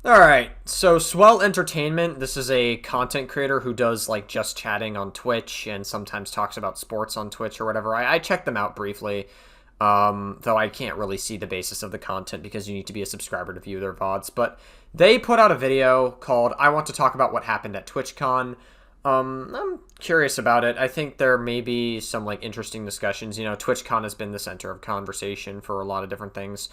Alright, so Swell Entertainment, this is a content creator who does, like, just chatting on Twitch and sometimes talks about sports on Twitch or whatever. I checked them out briefly, though I can't really see the basis of the content because you need to be a subscriber to view their VODs. But they put out a video called I Want to Talk About What Happened at TwitchCon. I'm curious about it. I think there may be some, like, interesting discussions. You know, TwitchCon has been the center of conversation for a lot of different things.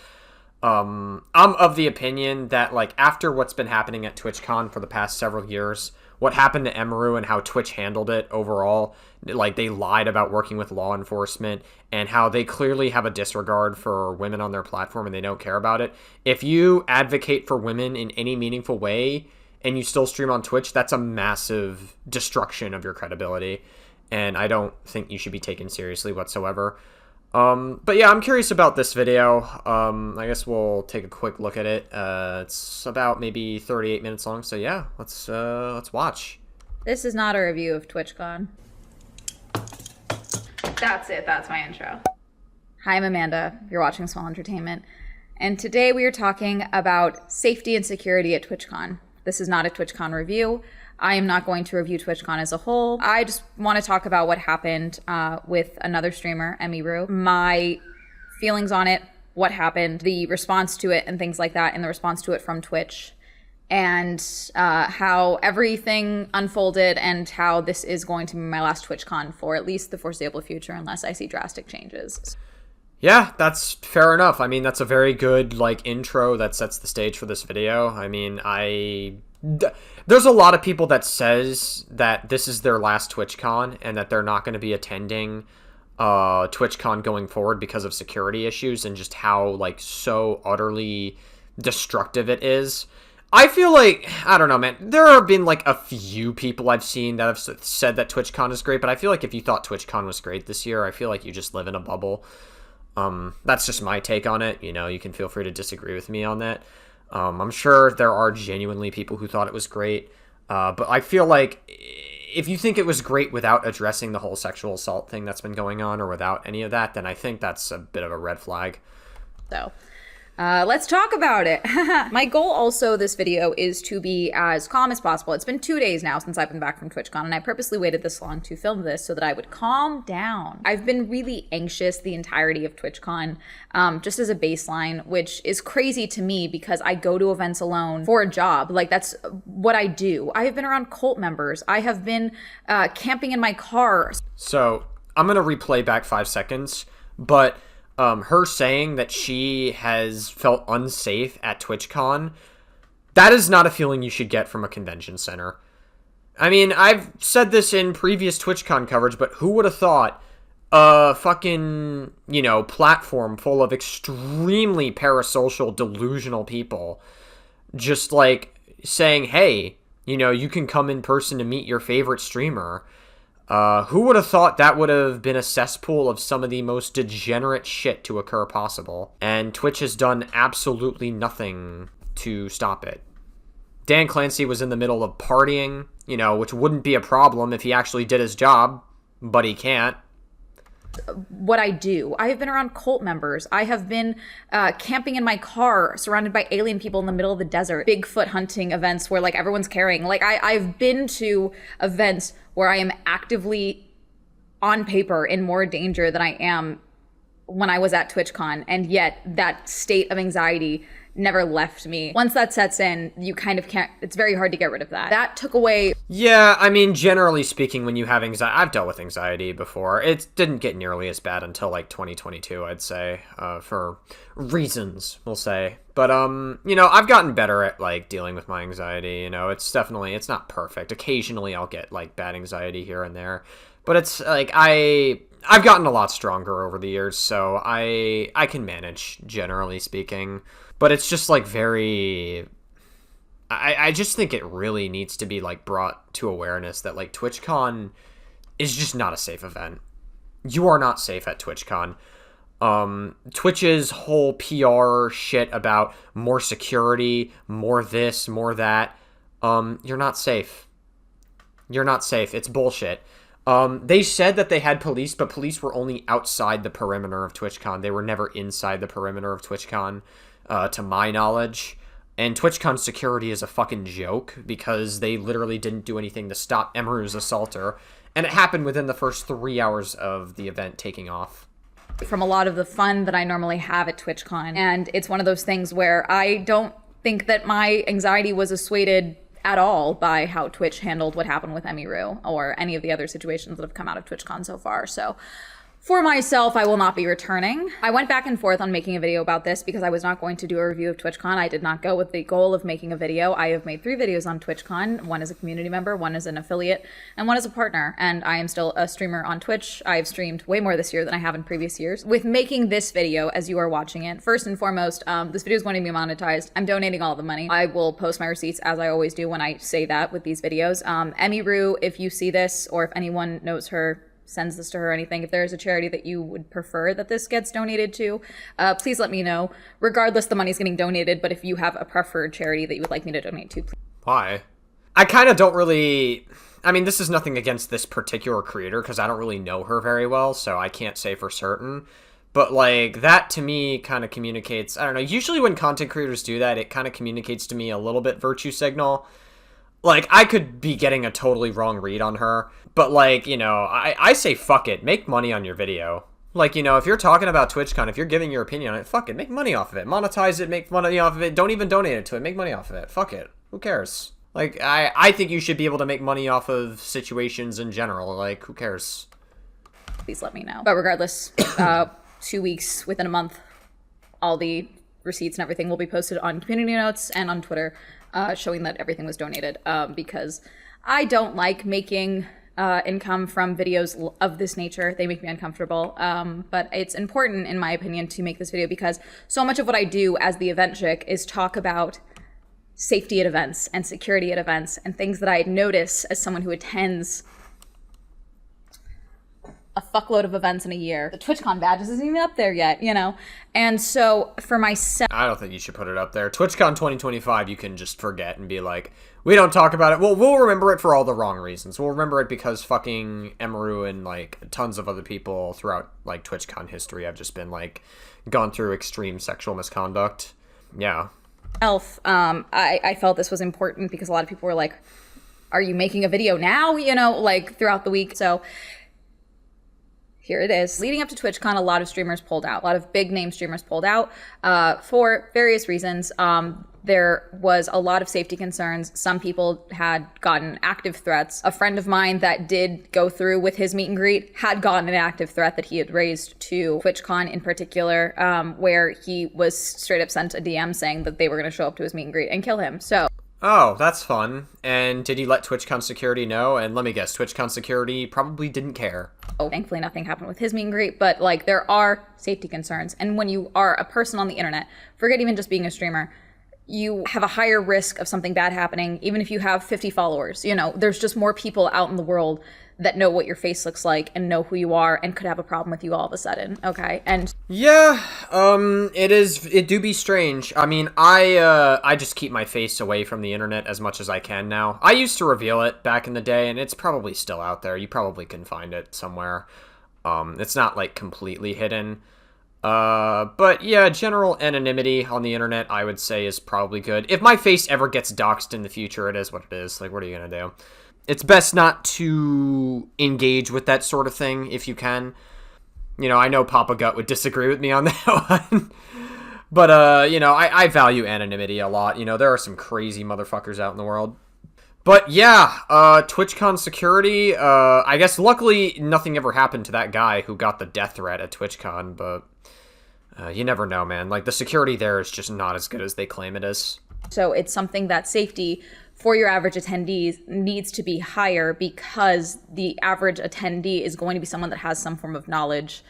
I'm of the opinion that, like, after what's been happening at TwitchCon for the past several years, what happened to Emeru and how Twitch handled it overall, like, they lied about working with law enforcement and how they clearly have a disregard for women on their platform and they don't care about it. If you advocate for women in any meaningful way and you still stream on Twitch, that's a massive destruction of your credibility, and I don't think you should be taken seriously whatsoever. But yeah, I'm curious about this video. I guess we'll take a quick look at it. It's about maybe 38 minutes long, so yeah, let's watch. This is not a review of TwitchCon. That's it, that's my intro. Hi, I'm Amanda, you're watching Swell Entertainment, and today we are talking about safety and security at TwitchCon. This is not a TwitchCon review. I am not going to review TwitchCon as a whole. I just want to talk about what happened with another streamer, Emiru, my feelings on it, what happened, the response to it, and things like that, and the response to it from Twitch, and how everything unfolded, and how this is going to be my last TwitchCon for at least the foreseeable future, unless I see drastic changes. Yeah, that's fair enough. I mean, that's a very good, like, intro that sets the stage for this video. I mean, there's a lot of people that says that this is their last TwitchCon and that they're not going to be attending TwitchCon going forward because of security issues and just how, like, so utterly destructive it is. I feel like, I don't know, man, there have been, like, a few people I've seen that have said that TwitchCon is great, but I feel like if you thought TwitchCon was great this year, I feel like you just live in a bubble. That's just my take on it. You know, you can feel free to disagree with me on that. I'm sure there are genuinely people who thought it was great, but I feel like if you think it was great without addressing the whole sexual assault thing that's been going on or without any of that, then I think that's a bit of a red flag. So, let's talk about it. My goal also this video is to be as calm as possible. It's been 2 days now since I've been back from TwitchCon, and I purposely waited this long to film this so that I would calm down. I've been really anxious the entirety of TwitchCon, just as a baseline, which is crazy to me because I go to events alone for a job. Like, that's what I do. I have been around cult members. I have been camping in my car. So, I'm going to replay back 5 seconds, but her saying that she has felt unsafe at TwitchCon, that is not a feeling you should get from a convention center. I mean, I've said this in previous TwitchCon coverage, but who would have thought a fucking, you know, platform full of extremely parasocial, delusional people just, like, saying, hey, you know, you can come in person to meet your favorite streamer. Who would have thought that would have been a cesspool of some of the most degenerate shit to occur possible? And Twitch has done absolutely nothing to stop it. Dan Clancy was in the middle of partying, you know, which wouldn't be a problem if he actually did his job, but he can't. What I do. I have been around cult members. I have been camping in my car surrounded by alien people in the middle of the desert. Bigfoot hunting events where, like, everyone's carrying. Like, I've been to events where I am actively, on paper, in more danger than I am when I was at TwitchCon. And yet that state of anxiety never left me. Once that sets in, you kind of can't, it's very hard to get rid of that. That took away. Yeah, I mean, generally speaking, when you have anxiety, I've dealt with anxiety before. It didn't get nearly as bad until, like, 2022, I'd say, for reasons, we'll say. But, you know, I've gotten better at, like, dealing with my anxiety. You know, it's not perfect. Occasionally I'll get, like, bad anxiety here and there. But it's, like, I've gotten a lot stronger over the years, so I can manage, generally speaking. But it's just, like, very... I just think it really needs to be, like, brought to awareness that, like, TwitchCon is just not a safe event. You are not safe at TwitchCon. Twitch's whole PR shit about more security, more this, more that, you're not safe. You're not safe. It's bullshit. They said that they had police, but police were only outside the perimeter of TwitchCon. They were never inside the perimeter of TwitchCon, to my knowledge. And TwitchCon security is a fucking joke because they literally didn't do anything to stop Emeru's assaulter. And it happened within the first 3 hours of the event taking off. From a lot of the fun that I normally have at TwitchCon. And it's one of those things where I don't think that my anxiety was assuaded at all by how Twitch handled what happened with Emiru or any of the other situations that have come out of TwitchCon so far. So for myself, I will not be returning. I went back and forth on making a video about this because I was not going to do a review of TwitchCon. I did not go with the goal of making a video. I have made 3 videos on TwitchCon, one as a community member, one as an affiliate, and one as a partner. And I am still a streamer on Twitch. I've streamed way more this year than I have in previous years. With making this video, as you are watching it, first and foremost, this video is going to be monetized. I'm donating all the money. I will post my receipts as I always do when I say that with these videos. Emiru, if you see this or if anyone knows her, sends this to her or anything, if there is a charity that you would prefer that this gets donated to, please let me know. Regardless, the money's getting donated, but if you have a preferred charity that you would like me to donate to, please. Why? I kind of don't really... I mean, this is nothing against this particular creator, because I don't really know her very well, so I can't say for certain. But, like, that to me kind of communicates... I don't know, usually when content creators do that, it kind of communicates to me a little bit virtue signal. Like, I could be getting a totally wrong read on her, but, like, you know, I say fuck it, make money on your video. Like, you know, if you're talking about TwitchCon, if you're giving your opinion on it, fuck it, make money off of it. Monetize it, make money off of it, don't even donate it to it, make money off of it. Fuck it. Who cares? Like, I think you should be able to make money off of situations in general. Like, who cares? Please let me know. But regardless, 2 weeks, within a month, all the receipts and everything will be posted on community notes and on Twitter, showing that everything was donated, because I don't like making income from videos of this nature. They make me uncomfortable, but it's important, in my opinion, to make this video because so much of what I do as the event chick is talk about safety at events and security at events and things that I notice as someone who attends a fuckload of events in a year. The TwitchCon badges isn't even up there yet, you know? And so for myself... I don't think you should put it up there. TwitchCon 2025, you can just forget and be like, we don't talk about it. Well, we'll remember it for all the wrong reasons. We'll remember it because fucking Emiru and, like, tons of other people throughout, like, TwitchCon history have just been, like, gone through extreme sexual misconduct. Yeah. I felt this was important because a lot of people were like, are you making a video now? You know, like, throughout the week. So... here it is. Leading up to TwitchCon, a lot of streamers pulled out. A lot of big name streamers pulled out for various reasons. There was a lot of safety concerns. Some people had gotten active threats. A friend of mine that did go through with his meet and greet had gotten an active threat that he had raised to TwitchCon in particular, where he was straight up sent a DM saying that they were going to show up to his meet and greet and kill him. So... oh, that's fun. And did he let TwitchCon security know? And let me guess, TwitchCon security probably didn't care. oh, thankfully nothing happened with his meet and greet, but like there are safety concerns. And when you are a person on the internet, forget even just being a streamer, you have a higher risk of something bad happening, even if you have 50 followers. You know, there's just more people out in the world that know what your face looks like and know who you are and could have a problem with you all of a sudden. Okay. And yeah, it do be strange. I mean, I just keep my face away from the internet as much as I can now. I used to reveal it back in the day, and it's probably still out there. You probably can find it somewhere. It's not like completely hidden. But yeah, general anonymity on the internet, I would say, is probably good. If my face ever gets doxxed in the future, it is what it is. Like, what are you gonna do? It's best not to engage with that sort of thing if you can. You know, I know Papa Gut would disagree with me on that one. But, you know, I value anonymity a lot. You know, there are some crazy motherfuckers out in the world. But yeah, TwitchCon security, I guess luckily nothing ever happened to that guy who got the death threat at TwitchCon, but you never know, man. Like, the security there is just not as good as they claim it is. So it's something that safety for your average attendees needs to be higher because the average attendee is going to be someone that has some form of knowledge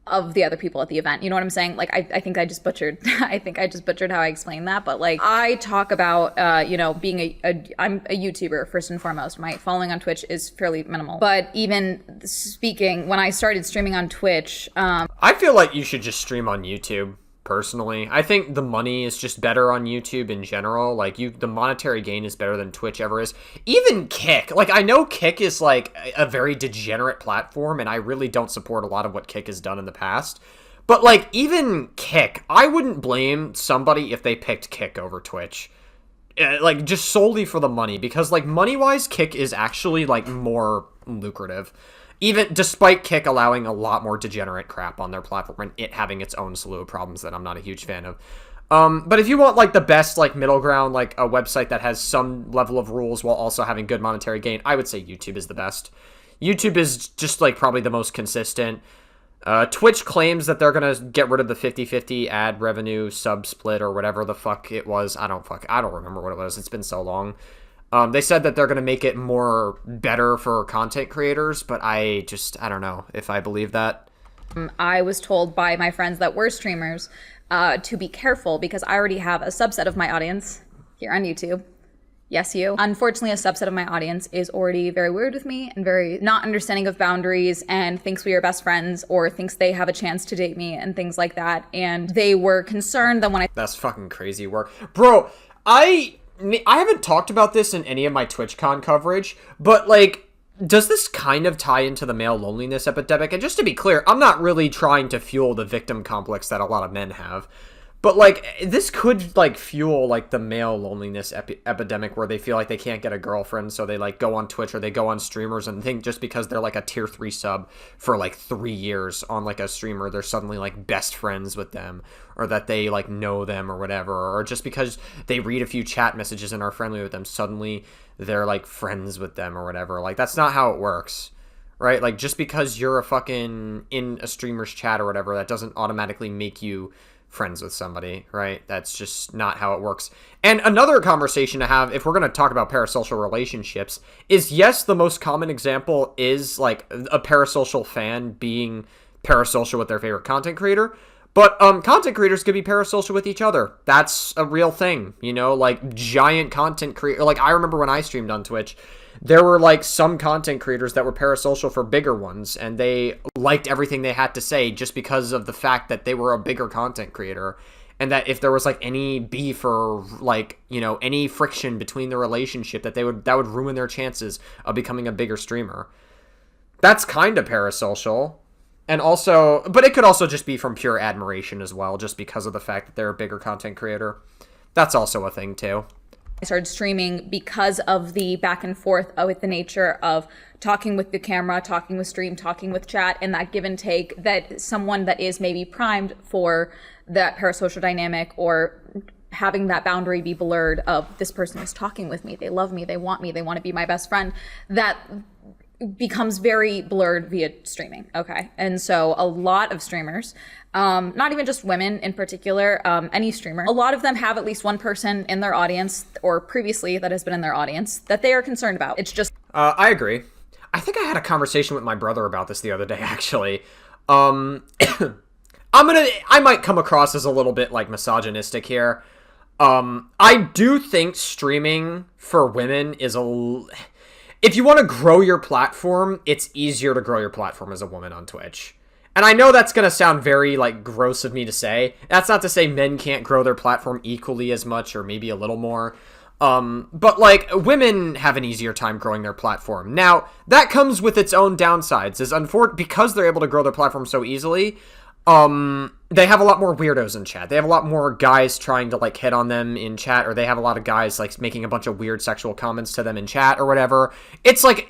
of the other people at the event. You know what I'm saying? Like, I think I just butchered, I think I just butchered how I explained that. But like, I talk about, you know, being I'm a YouTuber first and foremost. My following on Twitch is fairly minimal. But even speaking, when I started streaming on Twitch, I feel like you should just stream on YouTube. Personally, I think the money is just better on YouTube in general. Like, the monetary gain is better than Twitch ever is. Even Kick. Like, I know Kick is, like, a very degenerate platform, and I really don't support a lot of what Kick has done in the past. But, like, even Kick, I wouldn't blame somebody if they picked Kick over Twitch. Like, just solely for the money. Because, like, money-wise, Kick is actually, like, more lucrative. Even despite Kick allowing a lot more degenerate crap on their platform and it having its own slew of problems that I'm not a huge fan of. But if you want, like, the best, like, middle ground, like, a website that has some level of rules while also having good monetary gain, I would say YouTube is the best. YouTube is just, like, probably the most consistent. Twitch claims that they're gonna get rid of the 50-50 ad revenue sub split or whatever the fuck it was. I don't remember what it was. It's been so long. They said that they're gonna make it more better for content creators, but I don't know if I believe that. I was told by my friends that were streamers to be careful because I already have a subset of my audience here on YouTube. Yes, you. Unfortunately, a subset of my audience is already very weird with me and very not understanding of boundaries and thinks we are best friends or thinks they have a chance to date me and things like that. And they were concerned that when I... That's fucking crazy work. Bro, I haven't talked about this in any of my TwitchCon coverage, but, like, does this kind of tie into the male loneliness epidemic? And just to be clear, I'm not really trying to fuel the victim complex that a lot of men have. But, like, this could, like, fuel, like, the male loneliness epidemic where they feel like they can't get a girlfriend, so they, like, go on Twitch or they go on streamers and think just because they're, like, a tier 3 sub for, like, 3 years on, like, a streamer, they're suddenly, like, best friends with them, or that they, like, know them or whatever, or just because they read a few chat messages and are friendly with them, suddenly they're, like, friends with them or whatever. Like, that's not how it works. Right? Like, just because you're a fucking in a streamer's chat or whatever, that doesn't automatically make you friends with somebody, right? That's just not how it works. And another conversation to have, if we're going to talk about parasocial relationships, is yes, the most common example is, like, a parasocial fan being parasocial with their favorite content creator, but content creators could be parasocial with each other. That's a real thing, you know? Like, giant content creator, like, I remember when I streamed on Twitch, there were, like, some content creators that were parasocial for bigger ones, and they liked everything they had to say just because of the fact that they were a bigger content creator, and that if there was, like, any beef or, like, you know, any friction between the relationship, that would ruin their chances of becoming a bigger streamer. That's kind of parasocial. And also, but it could also just be from pure admiration as well, just because of the fact that they're a bigger content creator. That's also a thing, too. I started streaming because of the back and forth with the nature of talking with the camera, talking with stream, talking with chat, and that give and take that someone that is maybe primed for that parasocial dynamic or having that boundary be blurred of this person is talking with me, they love me, they want to be my best friend, that becomes very blurred via streaming. Okay. And so a lot of streamers, not even just women in particular, any streamer, a lot of them have at least one person in their audience or previously that has been in their audience that they are concerned about. It's just... I agree. I think I had a conversation with my brother about this the other day, actually. I might come across as a little bit, like, misogynistic here. I do think streaming for women is if you want to grow your platform, it's easier to grow your platform as a woman on Twitch. And I know that's going to sound very, like, gross of me to say. That's not to say men can't grow their platform equally as much or maybe a little more. But, like, women have an easier time growing their platform. Now, that comes with its own downsides. Because they're able to grow their platform so easily, they have a lot more weirdos in chat. They have a lot more guys trying to, like, hit on them in chat, or they have a lot of guys, like, making a bunch of weird sexual comments to them in chat or whatever. It's like,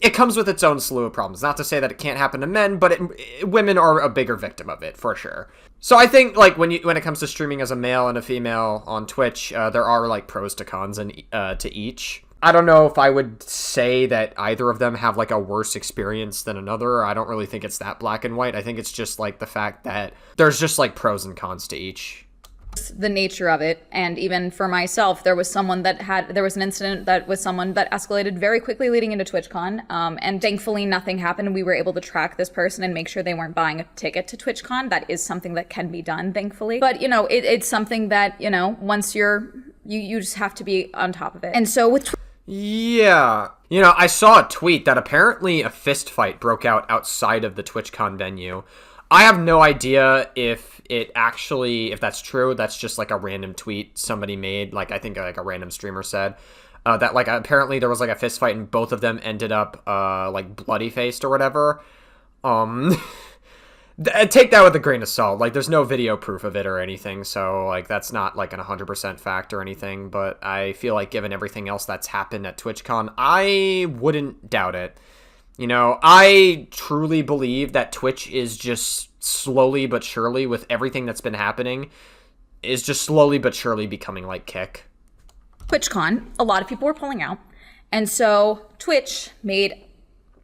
it comes with its own slew of problems. Not to say that it can't happen to men, but women are a bigger victim of it, for sure. So I think, like, when it comes to streaming as a male and a female on Twitch, there are, like, pros to cons to each. I don't know if I would say that either of them have, like, a worse experience than another. I don't really think it's that black and white. I think it's just, like, the fact that there's just, like, pros and cons to each. The nature of it. And even for myself, there was an incident that was someone that escalated very quickly leading into TwitchCon. And thankfully nothing happened. We were able to track this person and make sure they weren't buying a ticket to TwitchCon. That is something that can be done, thankfully. But, you know, it's something that, you know, once you just have to be on top of it. And so with yeah. You know, I saw a tweet that apparently a fist fight broke out outside of the TwitchCon venue. I have no idea if that's true. That's just, like, a random tweet somebody made. Like, I think, like, a random streamer said that, like, apparently there was, like, a fist fight and both of them ended up, like, bloody-faced or whatever. Take that with a grain of salt. Like, there's no video proof of it or anything, so, like, that's not, like, an 100% fact or anything, but I feel like given everything else that's happened at TwitchCon, I wouldn't doubt it. You know, I truly believe that Twitch is just slowly but surely, with everything that's been happening, is just slowly but surely becoming like Kick. TwitchCon, a lot of people were pulling out, and so Twitch made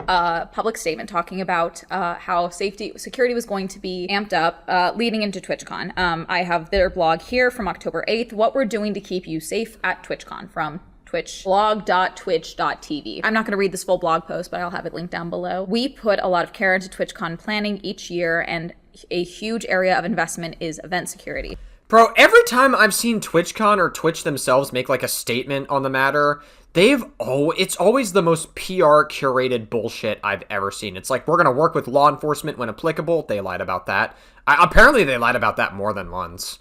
a public statement talking about how security was going to be amped up leading into TwitchCon. I have their blog here from October 8th, what we're doing to keep you safe at TwitchCon, from Twitch, blog.twitch.tv. I'm not going to read this full blog post, but I'll have it linked down below. We put a lot of care into TwitchCon planning each year, and a huge area of investment is event security. Bro, every time I've seen TwitchCon or Twitch themselves make like a statement on the matter, it's always the most PR curated bullshit I've ever seen. It's like, we're going to work with law enforcement when applicable. They lied about that. Apparently they lied about that more than once.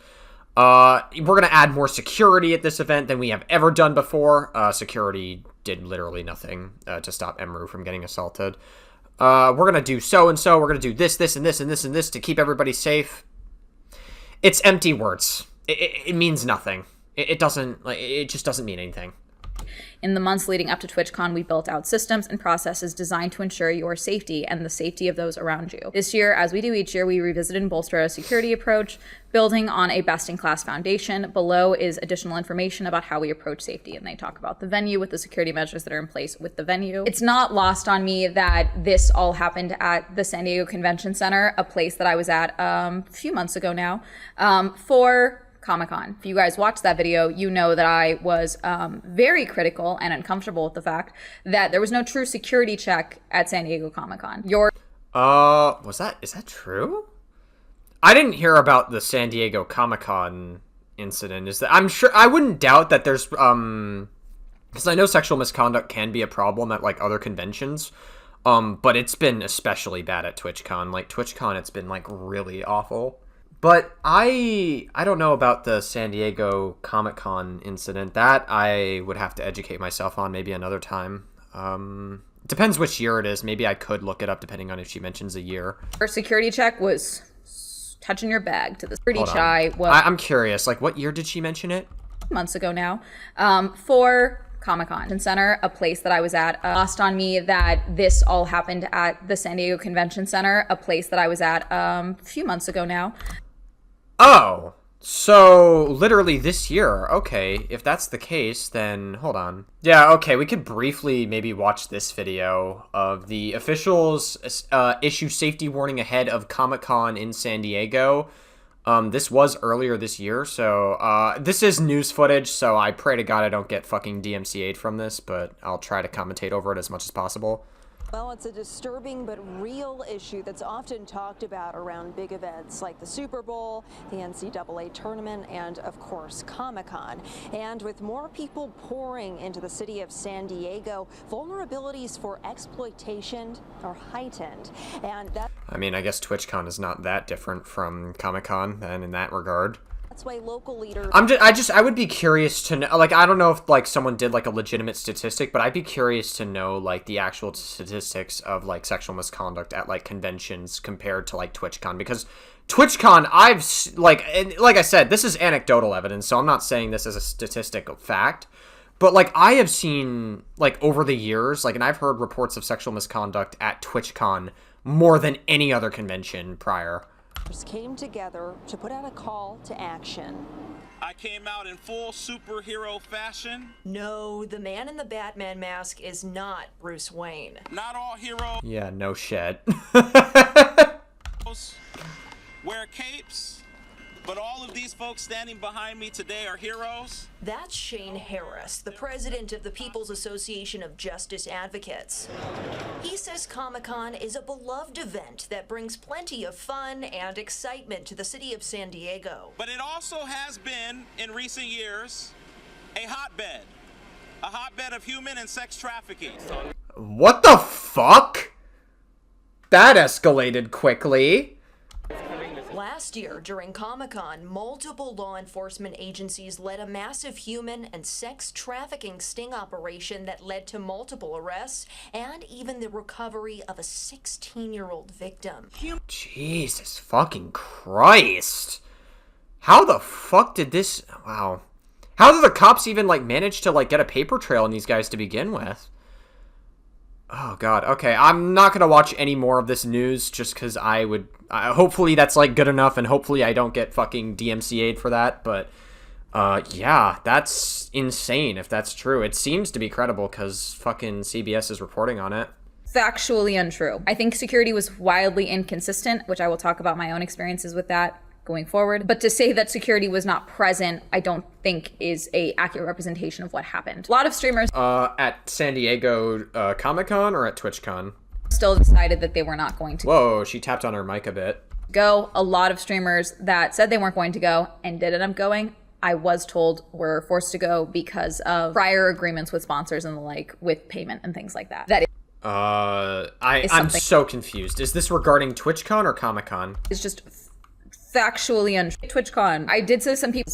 We're going to add more security at this event than we have ever done before. Security did literally nothing to stop Emru from getting assaulted. We're going to do so-and-so. We're going to do this, this, and this, and this, and this to keep everybody safe. It's empty words. It means nothing. It just doesn't mean anything. In the months leading up to TwitchCon, we built out systems and processes designed to ensure your safety and the safety of those around you. This year, as we do each year, we revisited and bolstered a security approach, building on a best-in-class foundation. Below is additional information about how we approach safety, and they talk about the venue with the security measures that are in place with the venue. It's not lost on me that this all happened at the San Diego Convention Center, a place that I was at a few months ago now, for Comic-Con. If you guys watched that video, you know that I was very critical and uncomfortable with the fact that there was no true security check at San Diego Comic-Con. Is that true? I didn't hear about the San Diego Comic-Con incident. I'm sure, I wouldn't doubt that there's, because I know sexual misconduct can be a problem at, like, other conventions, but it's been especially bad at TwitchCon. Like, TwitchCon, it's been, like, really awful. But I don't know about the San Diego Comic-Con incident. That I would have to educate myself on maybe another time. Depends which year it is. Maybe I could look it up depending on if she mentions a year. Her security check was touching your bag to the security shy. I'm curious. Like, what year did she mention it? Months ago now. For Comic-Con Center, a place that I was at. Lost on me that this all happened at the San Diego Convention Center, a place that I was at a few months ago now. Oh, so literally this year. Okay, if that's the case, then hold on. Yeah, okay, we could briefly maybe watch this video of the officials issue safety warning ahead of Comic-Con in San Diego. This was earlier this year, so this is news footage, so I pray to God I don't get fucking DMCA'd from this, but I'll try to commentate over it as much as possible. Well, it's a disturbing but real issue that's often talked about around big events like the Super Bowl, the NCAA tournament, and of course Comic-Con. And with more people pouring into the city of San Diego, vulnerabilities for exploitation are heightened. And I mean, I guess TwitchCon is not that different from Comic-Con then in that regard. That's why local leaders. I would be curious to know, like, I don't know if, like, someone did, like, a legitimate statistic, but I'd be curious to know, like, the actual statistics of, like, sexual misconduct at, like, conventions compared to, like, TwitchCon, because TwitchCon, like I said, this is anecdotal evidence, so I'm not saying this as a statistical fact, but, like, I have seen, like, over the years, like, and I've heard reports of sexual misconduct at TwitchCon more than any other convention prior. Came together to put out a call to action. I came out in full superhero fashion. No, the man in the Batman mask is not Bruce Wayne. Not all heroes Yeah, no shit. wear capes, but all of these folks standing behind me today are heroes. That's Shane Harris, the president of the People's Association of Justice Advocates. He says Comic-Con is a beloved event that brings plenty of fun and excitement to the city of San Diego. But it also has been, in recent years, a hotbed of human and sex trafficking. What the fuck? That escalated quickly. Last Last year, during Comic-Con, multiple law enforcement agencies led a massive human and sex trafficking sting operation that led to multiple arrests and even the recovery of a 16-year-old victim. Jesus fucking Christ. How the fuck did this... Wow. How did the cops even, like, manage to, like, get a paper trail on these guys to begin with? Oh, God. Okay, I'm not gonna watch any more of this news just because I would... hopefully that's, like, good enough, and hopefully I don't get fucking DMCA'd for that, but... yeah, that's insane if that's true. It seems to be credible because fucking CBS is reporting on it. Factually untrue. I think security was wildly inconsistent, which I will talk about my own experiences with that going forward. But to say that security was not present, I don't think is a accurate representation of what happened. A lot of streamers At San Diego Comic-Con or at TwitchCon? still decided that they were not going to Whoa, she tapped on her mic a bit. go. A lot of streamers that said they weren't going to go and did end up going, I was told were forced to go because of prior agreements with sponsors and the like, with payment and things like that. That I'm so confused. Is this regarding TwitchCon or Comic-Con? is just factually untrue. TwitchCon. I did say some people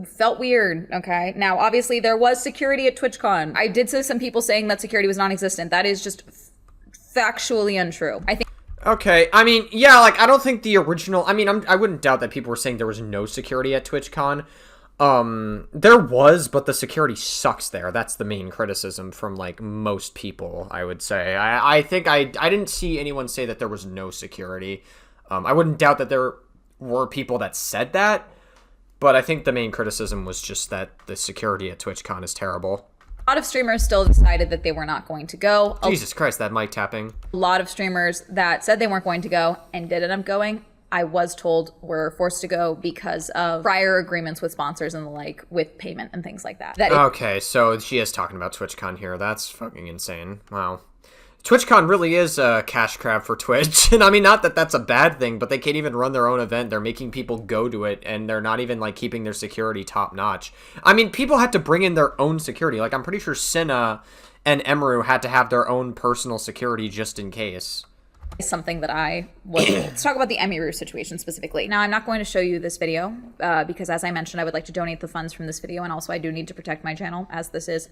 felt weird, okay? Now, obviously, there was security at TwitchCon. I did say some people saying that security was non-existent. That is just factually untrue. I think... Okay, I mean, yeah, like, I don't think the original... I mean, I wouldn't doubt that people were saying there was no security at TwitchCon. There was, but the security sucks there. That's the main criticism from, like, most people, I would say. I think I didn't see anyone say that there was no security. I wouldn't doubt that there were people that said that, but I think the main criticism was just that the security at TwitchCon is terrible. A lot of streamers still decided that they were not going to go. Jesus Christ, that mic tapping. A lot of streamers that said they weren't going to go and did end up going, I was told were forced to go because of prior agreements with sponsors and the like, with payment and things like that. Okay, so she is talking about TwitchCon here. That's fucking insane. Wow. TwitchCon really is a cash grab for Twitch. And I mean, not that that's a bad thing, but they can't even run their own event. They're making people go to it, and they're not even, like, keeping their security top-notch. I mean, people had to bring in their own security. Like, I'm pretty sure Cinna and Emeru had to have their own personal security just in case. Something that I was... Let's talk about the Emiru situation specifically. Now, I'm not going to show you this video because, as I mentioned, I would like to donate the funds from this video, and also I do need to protect my channel, as this is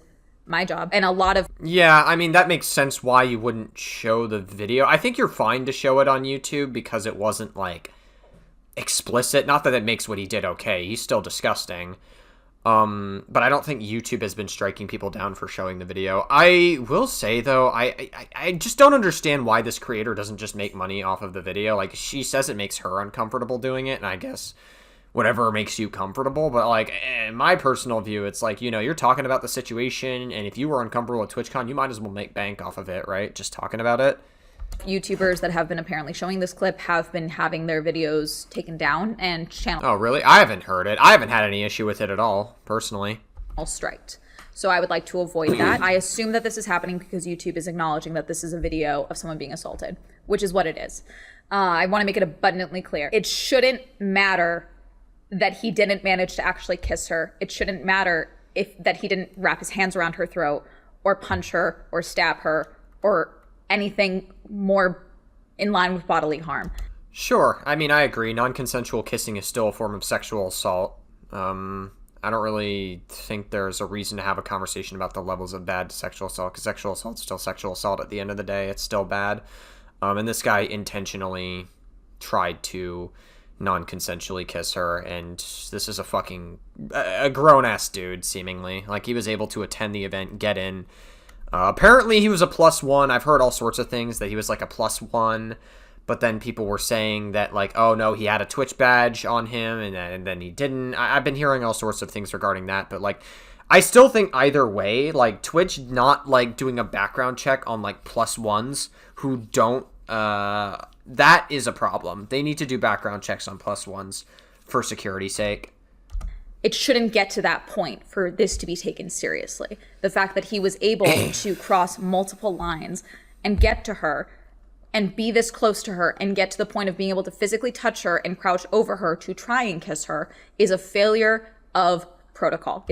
my job. And a lot of... Yeah, I mean, that makes sense why you wouldn't show the video. I think you're fine to show it on YouTube because it wasn't, like, explicit. Not that it makes what he did okay. He's still disgusting. But I don't think YouTube has been striking people down for showing the video. I will say, though, I just don't understand why this creator doesn't just make money off of the video. Like, she says it makes her uncomfortable doing it, and I guess whatever makes you comfortable. But, like, in my personal view, it's like, you know, you're talking about the situation, and if you were uncomfortable at TwitchCon, you might as well make bank off of it, right? Just talking about it. YouTubers that have been apparently showing this clip have been having their videos taken down and channel... Oh, really? I haven't heard it. I haven't had any issue with it at all, personally. ...striked. So I would like to avoid that. I assume that this is happening because YouTube is acknowledging that this is a video of someone being assaulted, which is what it is. I want to make it abundantly clear. It shouldn't matter that he didn't manage to actually kiss her. It shouldn't matter that he didn't wrap his hands around her throat or punch her or stab her or anything more in line with bodily harm. Sure. I mean, I agree. Non-consensual kissing is still a form of sexual assault. I don't really think there's a reason to have a conversation about the levels of bad sexual assault, because sexual assault is still sexual assault at the end of the day. It's still bad. And this guy intentionally tried to non-consensually kiss her, and this is a grown-ass dude, seemingly. Like, he was able to attend the event, get in. Apparently he was a +1. I've heard all sorts of things, that he was like a +1, but then people were saying that, like, oh no, he had a Twitch badge on him, and then he didn't. I've been hearing all sorts of things regarding that, but, like, I still think either way, like, Twitch not, like, doing a background check on, like, +1s who don't, that is a problem. They need to do background checks on +1s for security's sake. It shouldn't get to that point for this to be taken seriously. The fact that he was able to cross multiple lines and get to her and be this close to her and get to the point of being able to physically touch her and crouch over her to try and kiss her is a failure of protocol.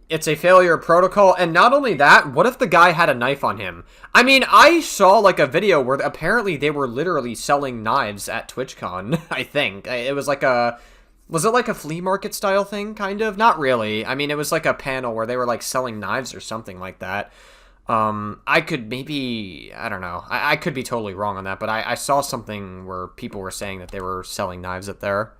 it's a failure of protocol, and not only that, what if the guy had a knife on him? I mean, I saw, like, a video where apparently they were literally selling knives at TwitchCon, I think. It was like a... Was it like a flea market style thing, kind of? Not really. I mean, it was like a panel where they were, like, selling knives or something like that. I could maybe... I don't know. I could be totally wrong on that, but I saw something where people were saying that they were selling knives at there.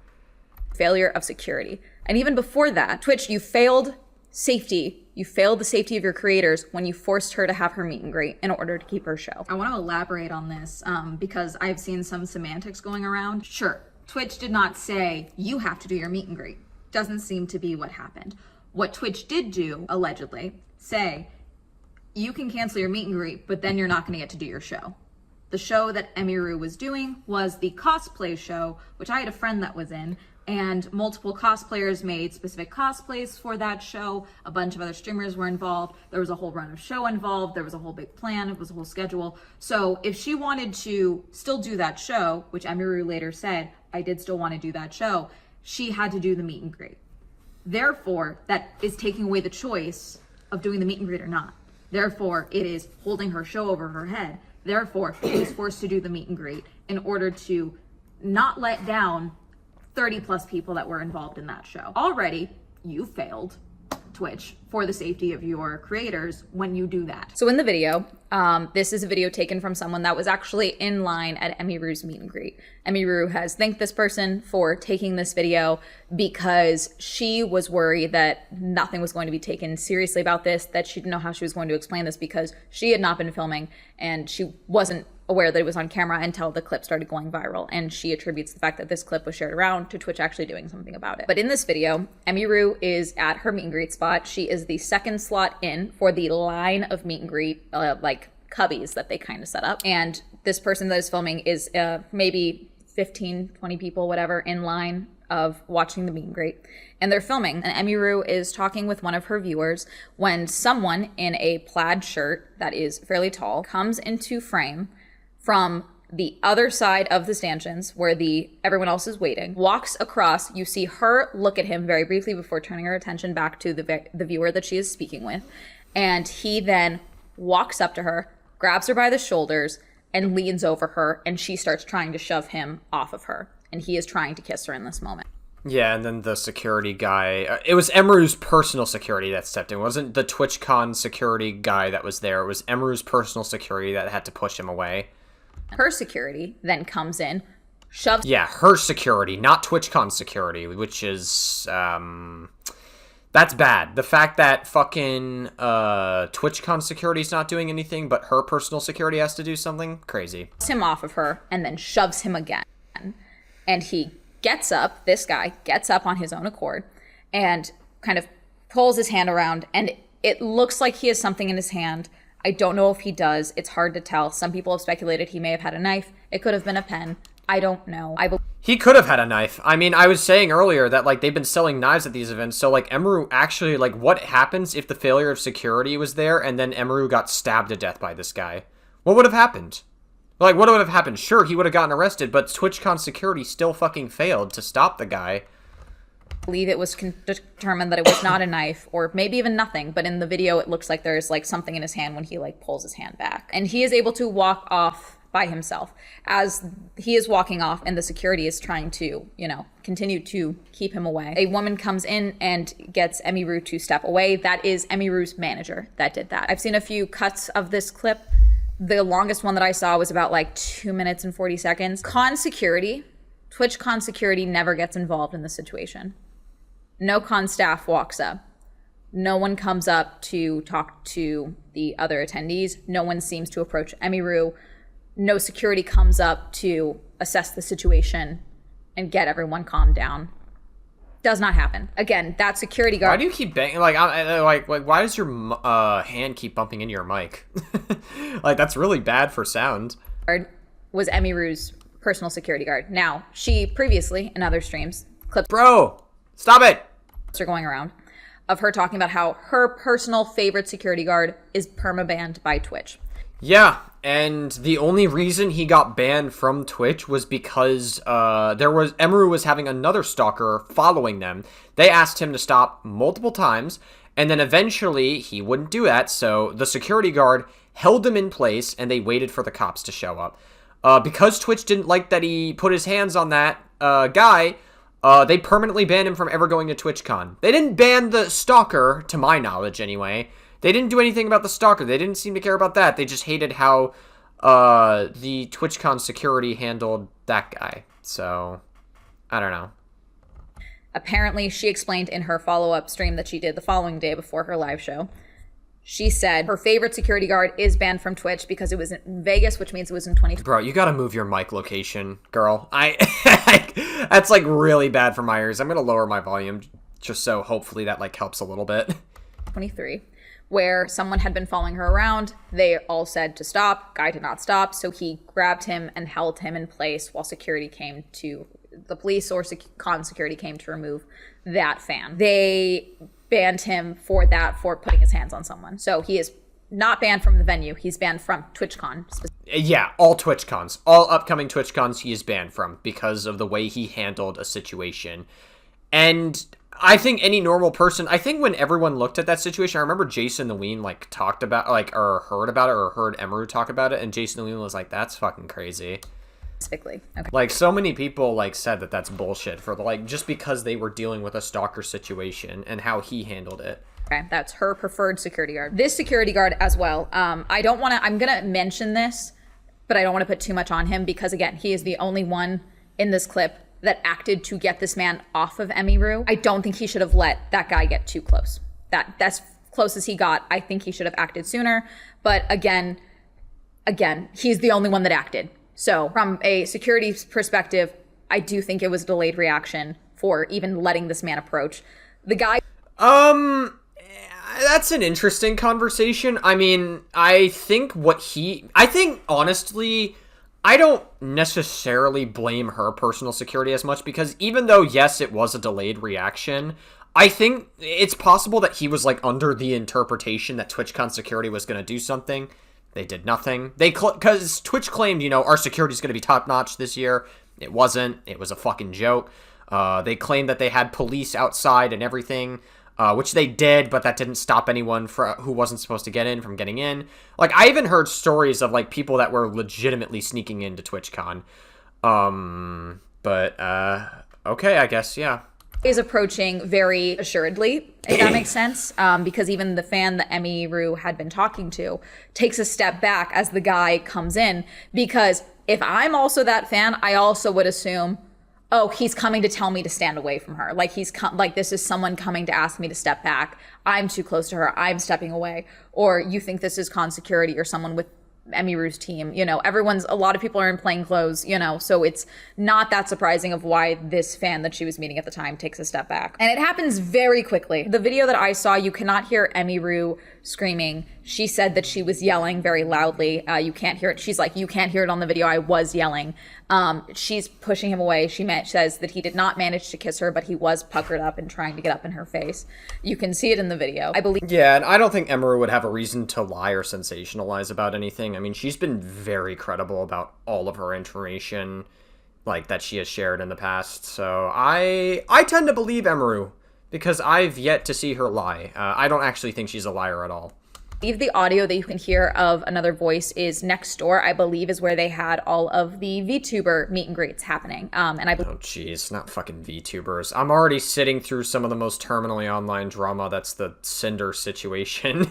Failure of security. And even before that, Twitch, you failed safety. You failed the safety of your creators when you forced her to have her meet and greet in order to keep her show. I want to elaborate on this because I've seen some semantics going around. Sure, Twitch did not say you have to do your meet and greet. Doesn't seem to be what happened. What Twitch did do, allegedly, say you can cancel your meet and greet, but then you're not going to get to do your show. The show that Emiru was doing was the cosplay show, which I had a friend that was in, and multiple cosplayers made specific cosplays for that show. A bunch of other streamers were involved. There was a whole run of show involved. There was a whole big plan. It was a whole schedule. So if she wanted to still do that show, which Emiru later said, I did still want to do that show, she had to do the meet and greet. Therefore, that is taking away the choice of doing the meet and greet or not. Therefore, it is holding her show over her head. Therefore, she was forced to do the meet and greet in order to not let down 30 plus people that were involved in that show. Already, you failed Twitch for the safety of your creators when you do that. So in the video, this is a video taken from someone that was actually in line at Emiru's meet and greet. Emiru has thanked this person for taking this video because she was worried that nothing was going to be taken seriously about this, that she didn't know how she was going to explain this because she had not been filming and she wasn't aware that it was on camera until the clip started going viral, and she attributes the fact that this clip was shared around to Twitch actually doing something about it. But in this video, Emiru is at her meet and greet spot. She is the second slot in for the line of meet and greet, like cubbies that they kind of set up. And this person that is filming is maybe 15, 20 people, whatever, in line of watching the meet and greet. And they're filming, and Emiru is talking with one of her viewers when someone in a plaid shirt that is fairly tall comes into frame from the other side of the stanchions where everyone else is waiting, walks across. You see her look at him very briefly before turning her attention back to the viewer that she is speaking with. And he then walks up to her, grabs her by the shoulders, and leans over her, and she starts trying to shove him off of her. And he is trying to kiss her in this moment. Yeah, and then the security guy, it was Emiru's personal security that stepped in. It wasn't the TwitchCon security guy that was there. It was Emiru's personal security that had to push him away. Her security then comes in, shoves... Yeah, her security, not TwitchCon security, which is, that's bad. The fact that fucking, TwitchCon security's not doing anything, but her personal security has to do something, crazy. Him off of her, and then shoves him again. And he gets up, this guy gets up on his own accord, and kind of pulls his hand around, and it looks like he has something in his hand. I don't know if he does. It's hard to tell. Some people have speculated he may have had a knife. It could have been a pen. I don't know. He could have had a knife. I mean, I was saying earlier that, like, they've been selling knives at these events, so, like, Emiru actually, like, what happens if the failure of security was there and then Emiru got stabbed to death by this guy? What would have happened? Like, what would have happened? Sure, he would have gotten arrested, but TwitchCon security still fucking failed to stop the guy. Believe it was determined that it was not a knife, or maybe even nothing, but in the video it looks like there's like something in his hand when he like pulls his hand back, and he is able to walk off by himself. As he is walking off and the security is trying to, you know, continue to keep him away, a woman comes in and gets Emiru to step away. That is Emiru's manager that did that. I've seen a few cuts of this clip. The longest one that I saw was about like 2 minutes and 40 seconds. TwitchCon security never gets involved in the situation. No con staff walks up. No one comes up to talk to the other attendees. No one seems to approach Emiru. No security comes up to assess the situation and get everyone calmed down. Does not happen. Again, that security guard... Why do you keep banging? Like, why does your hand keep bumping into your mic? Like, that's really bad for sound. Was Emiru's personal security guard. Now, she previously, in other streams, clips... Bro! Stop it! ...are going around of her talking about how her personal favorite security guard is permabanned by Twitch. Yeah, and the only reason he got banned from Twitch was because Emiru was having another stalker following them. They asked him to stop multiple times, And then eventually he wouldn't do that, so the security guard held him in place and they waited for the cops to show up. Because Twitch didn't like that he put his hands on that guy, they permanently banned him from ever going to TwitchCon. They didn't ban the stalker, to my knowledge anyway. They didn't do anything about the stalker. They didn't seem to care about that. They just hated how the TwitchCon security handled that guy. So, I don't know. Apparently, she explained in her follow-up stream that she did the following day before her live show. She said her favorite security guard is banned from Twitch because it was in Vegas, which means it was in 2020. Bro, you gotta move your mic location, girl. That's like really bad for my ears. I'm gonna lower my volume just so hopefully that like helps a little bit. 23, where someone had been following her around. They all said to stop. Guy did not stop, so he grabbed him and held him in place while security came to, the police or con security came to remove that fan. They banned him for that, for putting his hands on someone. So he is not banned from the venue. He's banned from TwitchCon. Yeah, all TwitchCons. All upcoming TwitchCons he is banned from because of the way he handled a situation. And I think any normal person, I think when everyone looked at that situation, I remember Jason the Ween like talked about, like, or heard about it, or heard Emeru talk about it, and Jason the Ween was like, that's fucking crazy. Specifically. Okay. Like, so many people like said that that's bullshit for the, like, just because they were dealing with a stalker situation and how he handled it. Okay, that's her preferred security guard. This security guard as well. I don't want to, I'm going to mention this, but I don't want to put too much on him because, again, he is the only one in this clip that acted to get this man off of Emiru. I don't think he should have let that guy get too close. That's close as he got. I think he should have acted sooner. But again, he's the only one that acted. So from a security perspective, I do think it was a delayed reaction for even letting this man approach. The guy... That's an interesting conversation. I mean, I think honestly, I don't necessarily blame her personal security as much because even though, yes, it was a delayed reaction, I think it's possible that he was like under the interpretation that TwitchCon security was going to do something. They did nothing. Because Twitch claimed, you know, our security is going to be top notch this year. It wasn't. It was a fucking joke. They claimed that they had police outside and everything, which they did, but that didn't stop anyone who wasn't supposed to get in from getting in. Like, I even heard stories of, like, people that were legitimately sneaking into TwitchCon. Okay, I guess, yeah. Is approaching very assuredly, if that makes sense, because even the fan that Emiru had been talking to takes a step back as the guy comes in, because if I'm also that fan, I also would assume, oh, he's coming to tell me to stand away from her. Like this is someone coming to ask me to step back. I'm too close to her. I'm stepping away. Or you think this is con security or someone with Emiru's team. You know, a lot of people are in plain clothes, you know, so it's not that surprising of why this fan that she was meeting at the time takes a step back. And it happens very quickly. The video that I saw, you cannot hear Emiru screaming. She said that she was yelling very loudly. You can't hear it. She's like, you can't hear it on the video. I was yelling. She's pushing him away. She says that he did not manage to kiss her, but he was puckered up and trying to get up in her face. You can see it in the video, I believe. Yeah, and I don't think Emeru would have a reason to lie or sensationalize about anything. I mean, she's been very credible about all of her information, like, that she has shared in the past. So I tend to believe Emeru because I've yet to see her lie. I don't actually think she's a liar at all. I believe the audio that you can hear of another voice is next door, I believe, is where they had all of the VTuber meet and greets happening. Oh, jeez, not fucking VTubers. I'm already sitting through some of the most terminally online drama. That's the Cinder situation.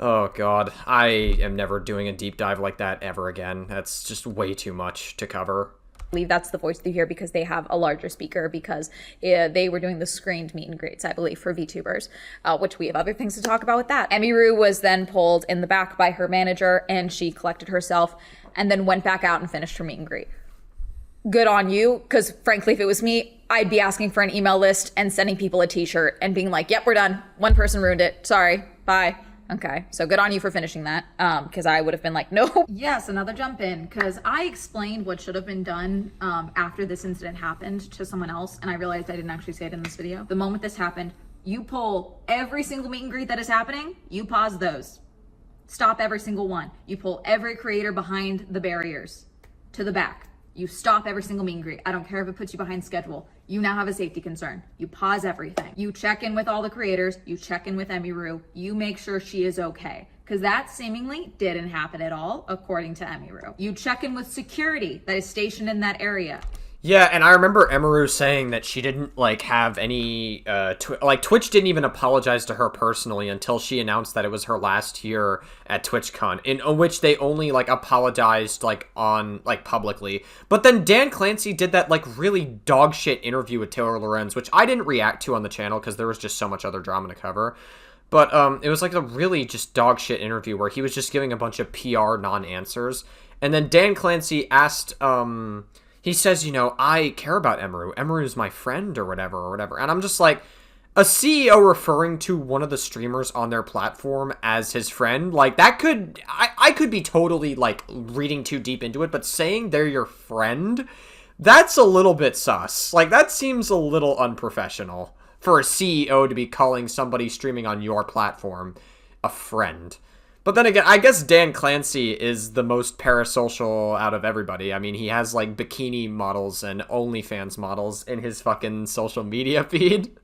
Oh, God. I am never doing a deep dive like that ever again. That's just way too much to cover. I believe that's the voice you hear because they have a larger speaker because they were doing the screened meet and greets, I believe, for VTubers, which we have other things to talk about with that. Emiru was then pulled in the back by her manager and she collected herself and then went back out and finished her meet and greet. Good on you, because frankly, if it was me, I'd be asking for an email list and sending people a t-shirt and being like, yep, we're done. One person ruined it. Sorry. Bye. Okay, so good on you for finishing that, because I would have been like, no. Yes, another jump in, because I explained what should have been done after this incident happened to someone else, and I realized I didn't actually say it in this video. The moment this happened, you pull every single meet and greet that is happening, you pause those. Stop every single one. You pull every creator behind the barriers to the back. You stop every single meet and greet. I don't care if it puts you behind schedule. You now have a safety concern. You pause everything. You check in with all the creators. You check in with Emiru. You make sure she is okay. Because that seemingly didn't happen at all, according to Emiru. You check in with security that is stationed in that area. Yeah, and I remember Emiru saying that she didn't, like, have any, Twitch didn't even apologize to her personally until she announced that it was her last year at TwitchCon, in which they only, like, apologized, like, on, like, publicly. But then Dan Clancy did that, like, really dog shit interview with Taylor Lorenz, which I didn't react to on the channel because there was just so much other drama to cover. But, it was, like, a really just dog shit interview where he was just giving a bunch of PR non-answers. And then Dan Clancy asked, he says, you know, I care about Emiru. Emiru is my friend or whatever. And I'm just like, a CEO referring to one of the streamers on their platform as his friend, like, that could, I could be totally, like, reading too deep into it, but saying they're your friend, that's a little bit sus. Like, that seems a little unprofessional for a CEO to be calling somebody streaming on your platform a friend. But then again, I guess Dan Clancy is the most parasocial out of everybody. I mean, he has, like, bikini models and OnlyFans models in his fucking social media feed.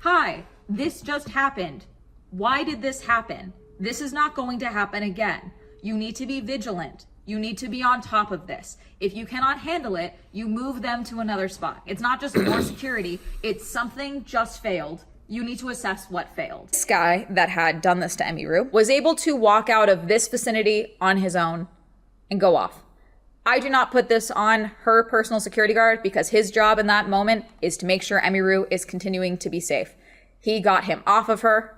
Hi, this just happened. Why did this happen? This is not going to happen again. You need to be vigilant. You need to be on top of this. If you cannot handle it, you move them to another spot. It's not just more security. It's something just failed. You need to assess what failed. This guy that had done this to Emiru was able to walk out of this vicinity on his own and go off. I do not put this on her personal security guard because his job in that moment is to make sure Emiru is continuing to be safe. He got him off of her,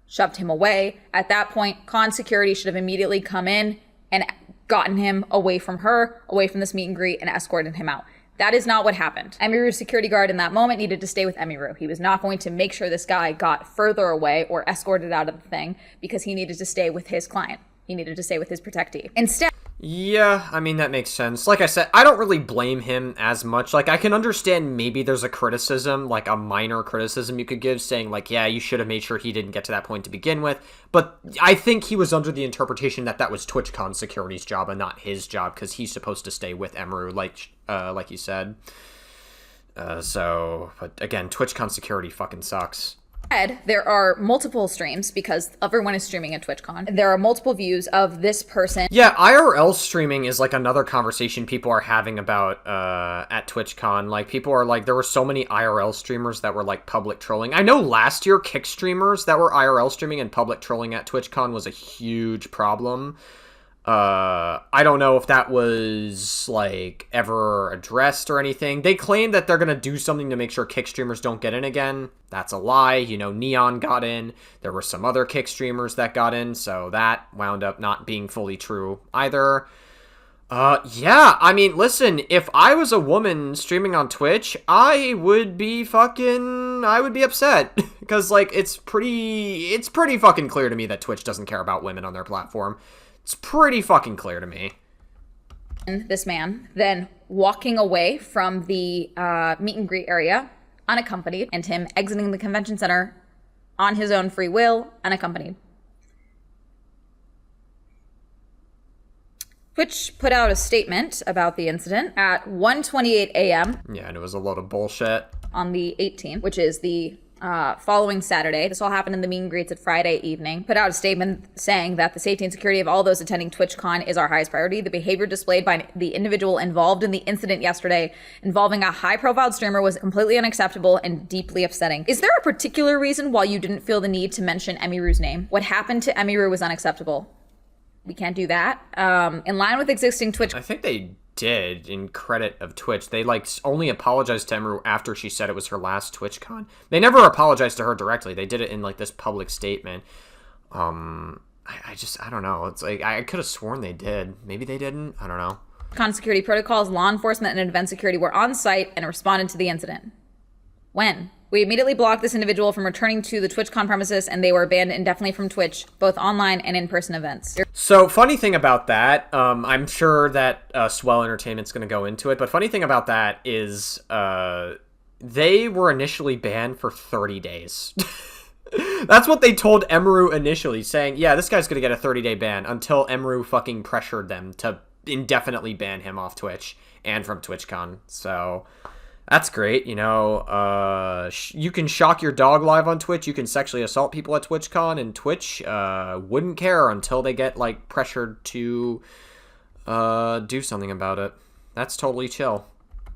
shoved him away. At that point, con security should have immediately come in and gotten him away from her, away from this meet and greet, and escorted him out. That is not what happened. Emiru's security guard in that moment needed to stay with Emiru. He was not going to make sure this guy got further away or escorted out of the thing because he needed to stay with his client. He needed to stay with his protectee. Instead, yeah, I mean, that makes sense. Like I said, I don't really blame him as much. Like, I can understand maybe there's a criticism, like a minor criticism you could give, saying, like, yeah, you should have made sure he didn't get to that point to begin with. But I think he was under the interpretation that that was TwitchCon security's job and not his job, because he's supposed to stay with Emiru, like you said. But again, TwitchCon security fucking sucks. there are multiple streams because everyone is streaming at TwitchCon. There are multiple views of this person. Yeah, IRL streaming is like another conversation people are having about at TwitchCon. Like, people are like, there were so many IRL streamers that were like public trolling. I know last year Kick streamers that were IRL streaming and public trolling at TwitchCon was a huge problem. I don't know if that was, like, ever addressed or anything. They claim that they're gonna do something to make sure Kick streamers don't get in again. That's a lie. You know, Neon got in. There were some other Kick streamers that got in, so that wound up not being fully true either. Yeah, I mean, listen, if I was a woman streaming on Twitch, I would be upset. Because, like, it's pretty fucking clear to me that Twitch doesn't care about women on their platform. It's pretty fucking clear to me. This man then walking away from the meet and greet area unaccompanied, and him exiting the convention center on his own free will, unaccompanied. Twitch put out a statement about the incident at 1:28 a.m. Yeah, and it was a load of bullshit. On the 18th, which is the following Saturday. This all happened in the meet and greets at Friday evening. Put out a statement saying that the safety and security of all those attending TwitchCon is our highest priority. The behavior displayed by the individual involved in the incident yesterday involving a high-profile streamer was completely unacceptable and deeply upsetting. Is there a particular reason why you didn't feel the need to mention Emiru's name? What happened to Emiru was unacceptable. We can't do that. In line with existing Twitch... I think they did, in credit of Twitch. They, like, only apologized to Emiru after she said it was her last TwitchCon. They never apologized to her directly. They did it in, like, this public statement. I don't know. It's like, I could have sworn they did. Maybe they didn't. I don't know. Con security protocols, law enforcement, and event security were on site and responded to the incident. When? We immediately blocked this individual from returning to the TwitchCon premises, and they were banned indefinitely from Twitch, both online and in-person events. So, funny thing about that, I'm sure that Swell Entertainment's going to go into it, but funny thing about that is they were initially banned for 30 days. That's what they told Emiru initially, saying, yeah, this guy's going to get a 30-day ban, until Emiru fucking pressured them to indefinitely ban him off Twitch and from TwitchCon. So... That's great. You know, you can shock your dog live on Twitch. You can sexually assault people at TwitchCon, and Twitch wouldn't care until they get like pressured to do something about it. That's totally chill.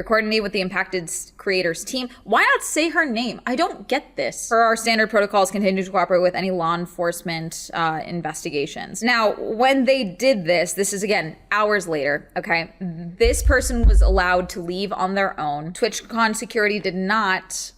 Coordinate with the impacted creators team. Why not say her name? I don't get this. Per our standard protocols, continue to cooperate with any law enforcement investigations. Now, when they did this, this is again hours later, okay? This person was allowed to leave on their own. TwitchCon security did not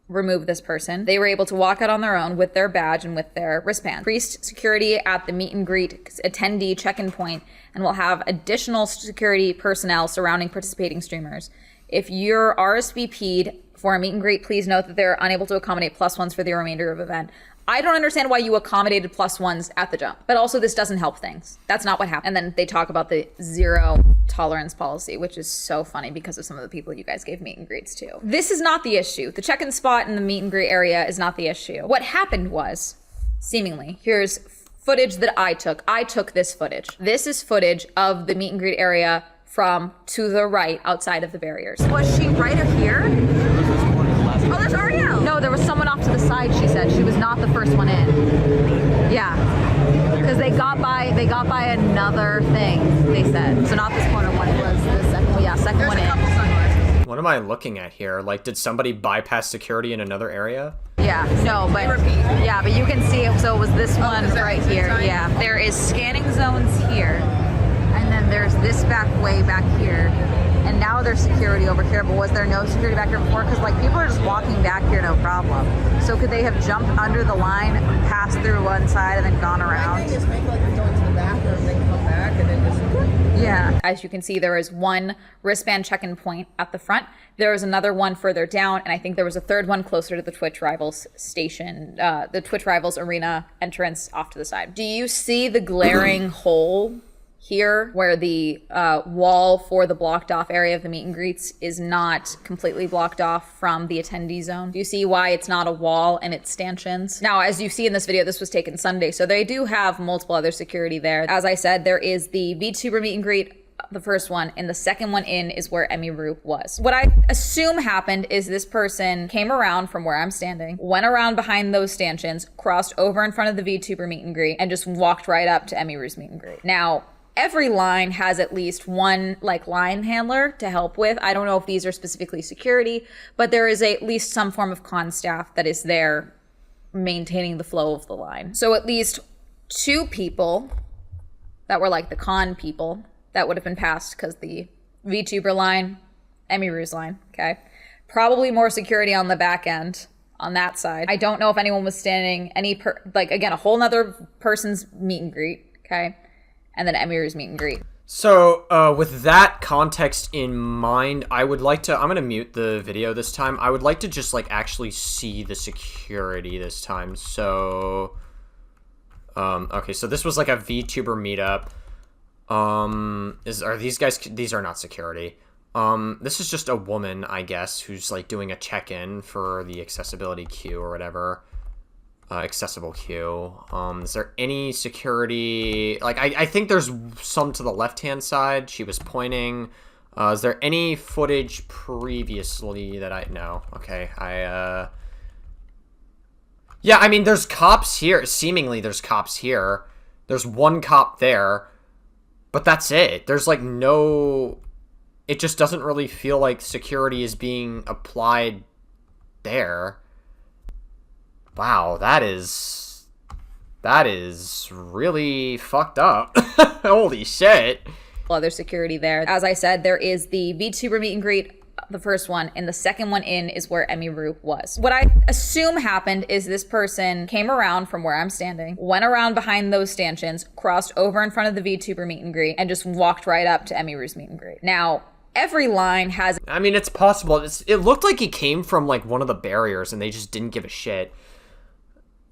remove this person. They were able to walk out on their own with their badge and with their wristband. Increased security at the meet and greet attendee check-in point, and will have additional security personnel surrounding participating streamers. If you're RSVP'd for a meet and greet, please note that they're unable to accommodate +1s for the remainder of the event. I don't understand why you accommodated +1s at the jump, but also this doesn't help things. That's not what happened. And then they talk about the zero tolerance policy, which is so funny because of some of the people you guys gave meet and greets to. This is not the issue. The check-in spot in the meet and greet area is not the issue. What happened was, seemingly, here's footage that I took. I took this footage. This is footage of the meet and greet area from to the right outside of the barriers. Was she right up here? Oh, there's Ariel. No, there was someone off to the side, she said. She was not the first one in. Yeah. Because they got by another thing, they said. So not this corner one, it was the second one. Yeah, second one in. What am I looking at here? Like, did somebody bypass security in another area? Yeah, no, but yeah, but you can see it. So it was this one right here. Yeah, there is scanning zones here, and then there's this way back here, and now there's security over here. But was there no security back here before? Because like people are just walking back here, no problem. So could they have jumped under the line, passed through one side, and then gone around? Just make like you're going to the bathroom, then come back, and then just. Yeah. As you can see, there is one wristband check-in point at the front. There was another one further down, and I think there was a third one closer to the Twitch Rivals station, the Twitch Rivals arena entrance off to the side. Do you see the glaring hole here where the wall for the blocked off area of the meet and greets is not completely blocked off from the attendee zone? Do you see why it's not a wall and it's stanchions? Now, as you see in this video, this was taken Sunday, so they do have multiple other security there. As I said, there is the VTuber meet and greet, the first one, and the second one in is where Emmy Rue was. What I assume happened is this person came around from where I'm standing, went around behind those stanchions, crossed over in front of the VTuber meet and greet, and just walked right up to Emmy Rue's meet and greet. Now, every line has at least one like line handler to help with. I don't know if these are specifically security, but there is at least some form of con staff that is there maintaining the flow of the line. So at least 2 people that were like the con people that would have been passed because the VTuber line, Emmy Rue's line, okay? Probably more security on the back end on that side. I don't know if anyone was standing again, a whole nother person's meet and greet, okay? And then Emmy Rue's meet and greet. So, with that context in mind, I'm gonna mute the video this time. I would like to just, like, actually see the security this time. So, okay, so this was, like, a VTuber meetup. These are not security. This is just a woman, I guess, who's, like, doing a check-in for the accessibility queue or whatever. Accessible queue. Is there any security? Like, I think there's some to the left-hand side. She was pointing. Is there any footage previously that no. Okay, yeah, I mean, there's cops here. Seemingly, there's cops here. There's one cop there. But that's it. There's, like, no... It just doesn't really feel like security is being applied there. Wow, that is really fucked up. Holy shit. Other security there. As I said, there is the VTuber meet and greet, the first one, and the second one in is where Emmy Rue was. What I assume happened is this person came around from where I'm standing, went around behind those stanchions, crossed over in front of the VTuber meet and greet, and just walked right up to Emmy Rue's meet and greet. Now, every line has... I mean, it's possible. It looked like he came from, like, one of the barriers, and they just didn't give a shit.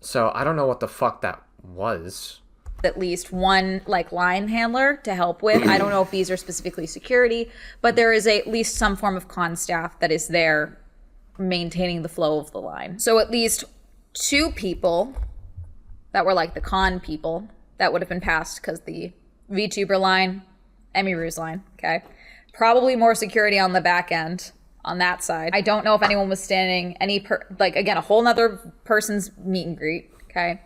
So, I don't know what the fuck that was. At least one like line handler to help with. I don't know if these are specifically security, but there is at least some form of con staff that is there maintaining the flow of the line. So at least 2 people that were like the con people that would have been passed because the VTuber line, Emmy Rue's line, okay? Probably more security on the back end on that side. I don't know if anyone was standing again, a whole nother person's meet and greet, okay?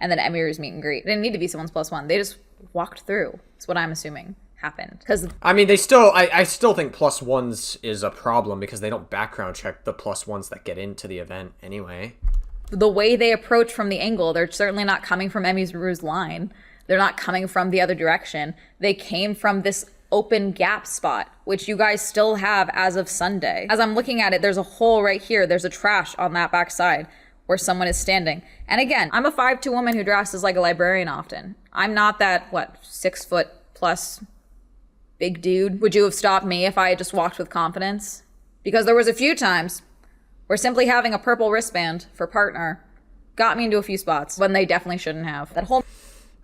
And then Emir's meet and greet. It didn't need to be someone's +1. They just walked through. That's what I'm assuming happened. Because I mean, I still think +1s is a problem because they don't background check the +1s that get into the event anyway. the way they approach from the angle, they're certainly not coming from Emiru's line. They're not coming from the other direction. They came from this open gap spot, which you guys still have as of Sunday. As I'm looking at it, there's a hole right here. There's a trash on that back side where someone is standing. And again, I'm a 5'2" woman who dresses like a librarian often. I'm not that, 6 foot plus big dude. Would you have stopped me if I had just walked with confidence? Because there was a few times where simply having a purple wristband for partner got me into a few spots when they definitely shouldn't have. That whole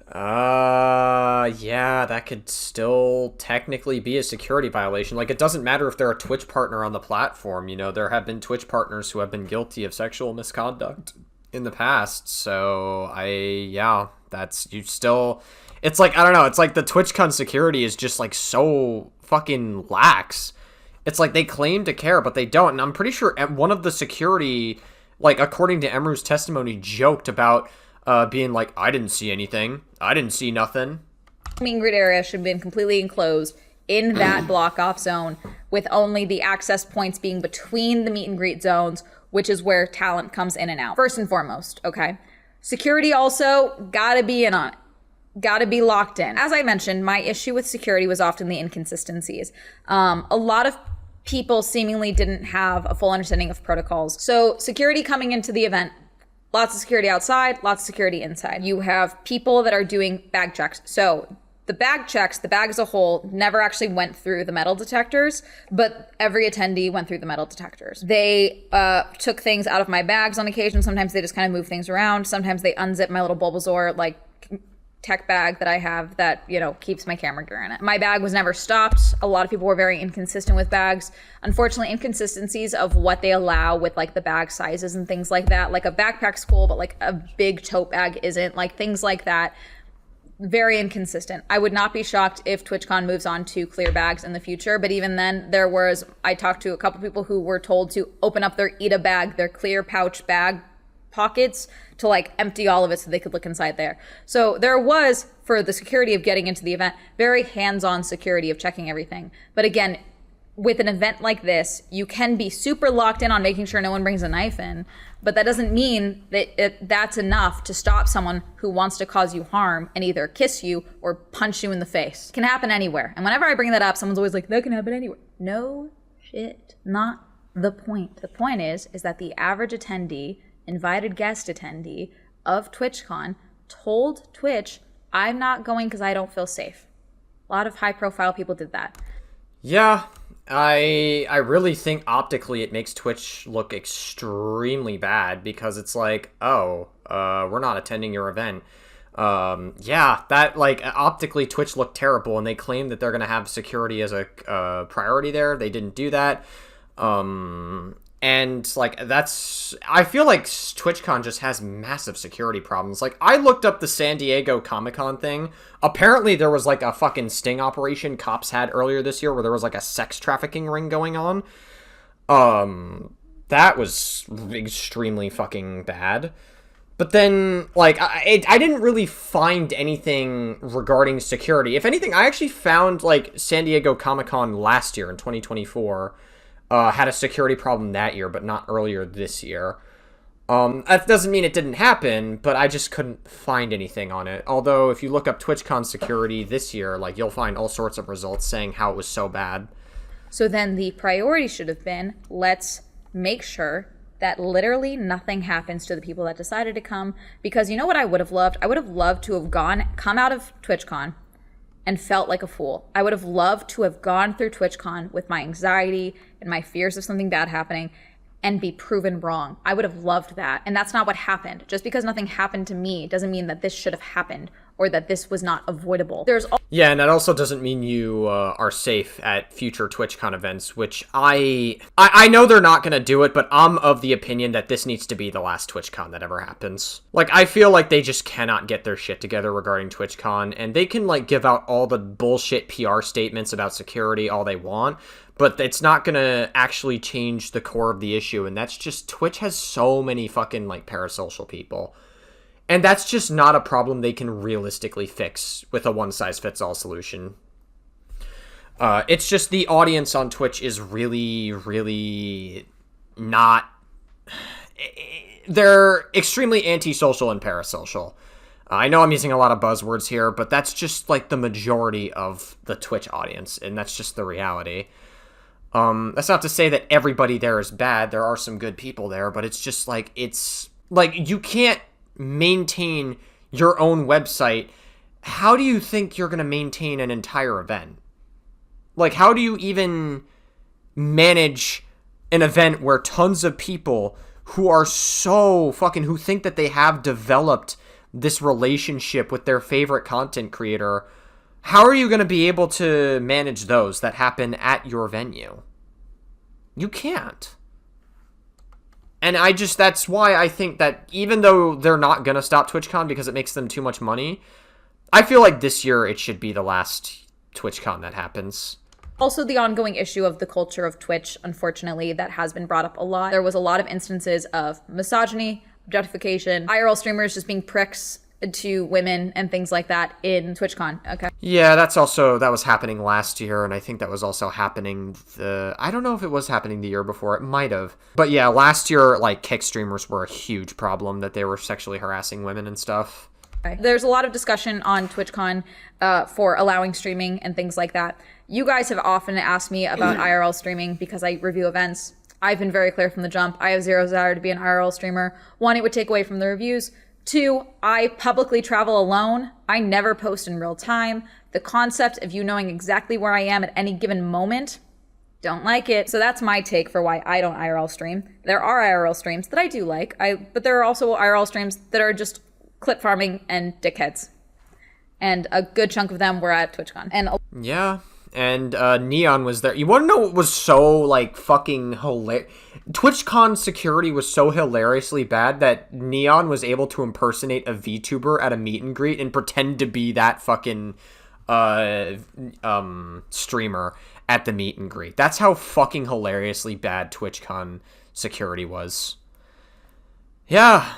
yeah, that could still technically be a security violation. Like, it doesn't matter if they're a Twitch partner on the platform. You know, there have been Twitch partners who have been guilty of sexual misconduct in the past. So, it's like, I don't know, it's like the TwitchCon security is just, like, so fucking lax. It's like they claim to care, but they don't. And I'm pretty sure one of the security, like, according to Emru's testimony, joked about being like, I didn't see anything. I didn't see nothing. meet and greet area should have been completely enclosed in that block off zone, with only the access points being between the meet and greet zones, which is where talent comes in and out. First and foremost, okay? Security also gotta be in on it. Gotta be locked in. As I mentioned, my issue with security was often the inconsistencies. A lot of people seemingly didn't have a full understanding of protocols. So security coming into the event, lots of security outside, lots of security inside. You have people that are doing bag checks. So the bag checks, the bag as a whole, never actually went through the metal detectors, but every attendee went through the metal detectors. They took things out of my bags on occasion. Sometimes they just kind of move things around. Sometimes they unzip my little Bulbasaur, like, tech bag that I have that, keeps my camera gear in it. My bag was never stopped. A lot of people were very inconsistent with bags. Unfortunately, inconsistencies of what they allow with, like, the bag sizes and things like that. Like, a backpack's cool, but, like, a big tote bag isn't. Like, things like that. Very inconsistent. I would not be shocked if TwitchCon moves on to clear bags in the future, but even then, I talked to a couple people who were told to open up their Ida bag, their clear pouch bag pockets, to, like, empty all of it so they could look inside there. So there was, for the security of getting into the event, very hands-on security of checking everything. But again, with an event like this, you can be super locked in on making sure no one brings a knife in, but that doesn't mean that that's enough to stop someone who wants to cause you harm and either kiss you or punch you in the face. It can happen anywhere. And whenever I bring that up, someone's always like, that can happen anywhere. No shit. Not the point. The point is that the average attendee, invited guest attendee of TwitchCon, told Twitch, I'm not going because I don't feel safe. A lot of high profile people did that. Yeah, I really think optically it makes Twitch look extremely bad, because it's like, we're not attending your event. Optically Twitch looked terrible, and they claim that they're going to have security as a priority there. They didn't do that. And, like, I feel like TwitchCon just has massive security problems. Like, I looked up the San Diego Comic-Con thing. Apparently there was, like, a fucking sting operation cops had earlier this year where there was, like, a sex trafficking ring going on. That was extremely fucking bad. But then, like, I didn't really find anything regarding security. If anything, I actually found, like, San Diego Comic-Con last year in 2024... had a security problem that year, but not earlier this year. That doesn't mean it didn't happen, but I just couldn't find anything on it. Although, if you look up TwitchCon security this year, like, you'll find all sorts of results saying how it was so bad. So then the priority should have been, let's make sure that literally nothing happens to the people that decided to come. Because you know what I would have loved? I would have loved to have come out of TwitchCon and felt like a fool. I would have loved to have gone through TwitchCon with my anxiety and my fears of something bad happening and be proven wrong. I would have loved that. And that's not what happened. Just because nothing happened to me doesn't mean that this should have happened or that this was not avoidable. Yeah, and that also doesn't mean you are safe at future TwitchCon events, which I know they're not going to do it, but I'm of the opinion that this needs to be the last TwitchCon that ever happens. Like, I feel like they just cannot get their shit together regarding TwitchCon, and they can, like, give out all the bullshit PR statements about security all they want, but it's not going to actually change the core of the issue. And that's just, Twitch has so many fucking like parasocial people. And that's just not a problem they can realistically fix with a one-size-fits-all solution. It's just the audience on Twitch is really, really not... They're extremely antisocial and parasocial. I know I'm using a lot of buzzwords here, but that's just like the majority of the Twitch audience, and that's just the reality. That's not to say that everybody there is bad. There are some good people there, but it's just like, it's like you can't maintain your own website. How do you think you're going to maintain an entire event? Like, how do you even manage an event where tons of people who are so fucking, who think that they have developed this relationship with their favorite content creator, how are you going to be able to manage those that happen at your venue? You can't. And that's why I think that even though they're not going to stop TwitchCon because it makes them too much money, I feel like this year it should be the last TwitchCon that happens. Also, the ongoing issue of the culture of Twitch, unfortunately, that has been brought up a lot. There was a lot of instances of misogyny, objectification, IRL streamers just being pricks to women and things like that in TwitchCon. Okay. Yeah, that was happening last year, and I think that was also happening I don't know if it was happening the year before. It might have. But yeah, last year, like, kick streamers were a huge problem, that they were sexually harassing women and stuff. There's a lot of discussion on TwitchCon for allowing streaming and things like that. You guys have often asked me about IRL streaming because I review events. I've been very clear from the jump. I have zero desire to be an IRL streamer. One, it would take away from the reviews. Two, I publicly travel alone. I never post in real time. The concept of you knowing exactly where I am at any given moment, don't like it. So that's my take for why I don't IRL stream. There are IRL streams that I do like, but there are also IRL streams that are just clip farming and dickheads. And a good chunk of them were at TwitchCon. Yeah. And Neon was there. You want to know what was so, like, fucking hilarious? TwitchCon security was so hilariously bad that Neon was able to impersonate a VTuber at a meet and greet and pretend to be that fucking streamer at the meet and greet. That's how fucking hilariously bad TwitchCon security was. Yeah.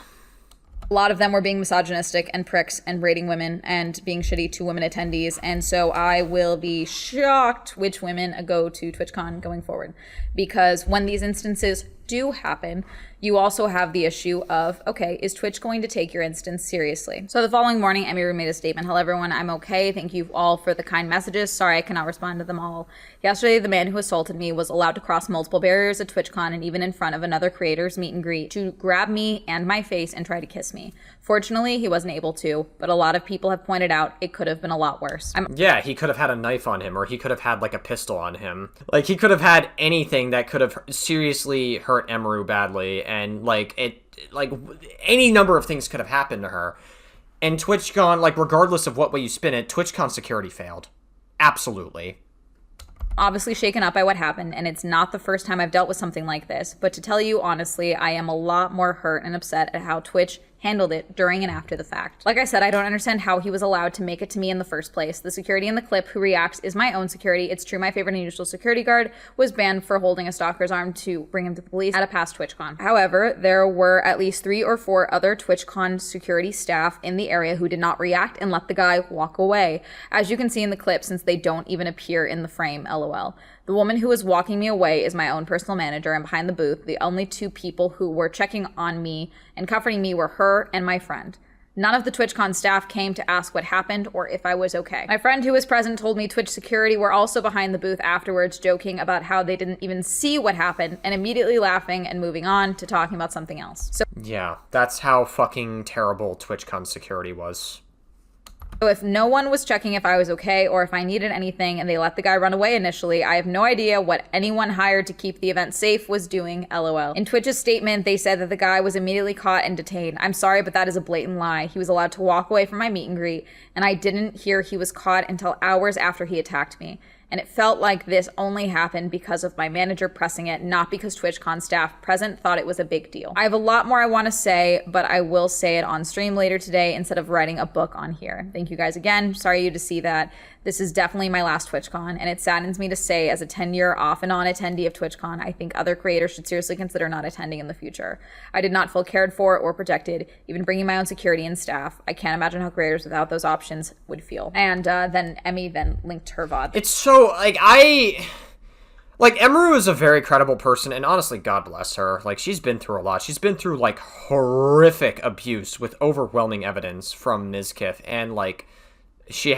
A lot of them were being misogynistic and pricks and rating women and being shitty to women attendees. And so I will be shocked which women go to TwitchCon going forward. Because when these instances do happen, you also have the issue of, okay, is Twitch going to take your instance seriously? So the following morning, Emiru made a statement. Hello, everyone. I'm okay. Thank you all for the kind messages. Sorry, I cannot respond to them all. Yesterday, the man who assaulted me was allowed to cross multiple barriers at TwitchCon and even in front of another creator's meet and greet to grab me and my face and try to kiss me. Fortunately, he wasn't able to, but a lot of people have pointed out it could have been a lot worse. Yeah, he could have had a knife on him, or he could have had, like, a pistol on him. Like, he could have had anything that could have seriously hurt Emiru badly, and, like, any number of things could have happened to her. And TwitchCon, like, regardless of what way you spin it, TwitchCon security failed. Absolutely. Obviously shaken up by what happened, and it's not the first time I've dealt with something like this, but to tell you honestly, I am a lot more hurt and upset at how Twitch handled it during and after the fact. Like I said, I don't understand how he was allowed to make it to me in the first place. The security in the clip who reacts is my own security. It's true my favorite and usual security guard was banned for holding a stalker's arm to bring him to the police at a past TwitchCon. However, there were at least 3 or 4 other TwitchCon security staff in the area who did not react and let the guy walk away. As you can see in the clip, since they don't even appear in the frame, LOL. The woman who was walking me away is my own personal manager, and behind the booth, the only 2 people who were checking on me and comforting me were her and my friend. None of the TwitchCon staff came to ask what happened or if I was okay. My friend who was present told me Twitch security were also behind the booth afterwards, joking about how they didn't even see what happened and immediately laughing and moving on to talking about something else. Yeah, that's how fucking terrible TwitchCon security was. So if no one was checking if I was okay or if I needed anything and they let the guy run away initially, I have no idea what anyone hired to keep the event safe was doing, LOL. In Twitch's statement, they said that the guy was immediately caught and detained. I'm sorry, but that is a blatant lie. He was allowed to walk away from my meet and greet, and I didn't hear he was caught until hours after he attacked me. And it felt like this only happened because of my manager pressing it, not because TwitchCon staff present thought it was a big deal. I have a lot more I want to say, but I will say it on stream later today instead of writing a book on here. Thank you guys again. Sorry you to see that. This is definitely my last TwitchCon, and it saddens me to say, as a 10-year off and on attendee of TwitchCon, I think other creators should seriously consider not attending in the future. I did not feel cared for or protected, even bringing my own security and staff. I can't imagine how creators without those options would feel. And then Emmy then linked her VOD. It's so, Emiru is a very credible person, and honestly, God bless her. Like, she's been through a lot. She's been through, like, horrific abuse with overwhelming evidence from Mizkif, and, like, she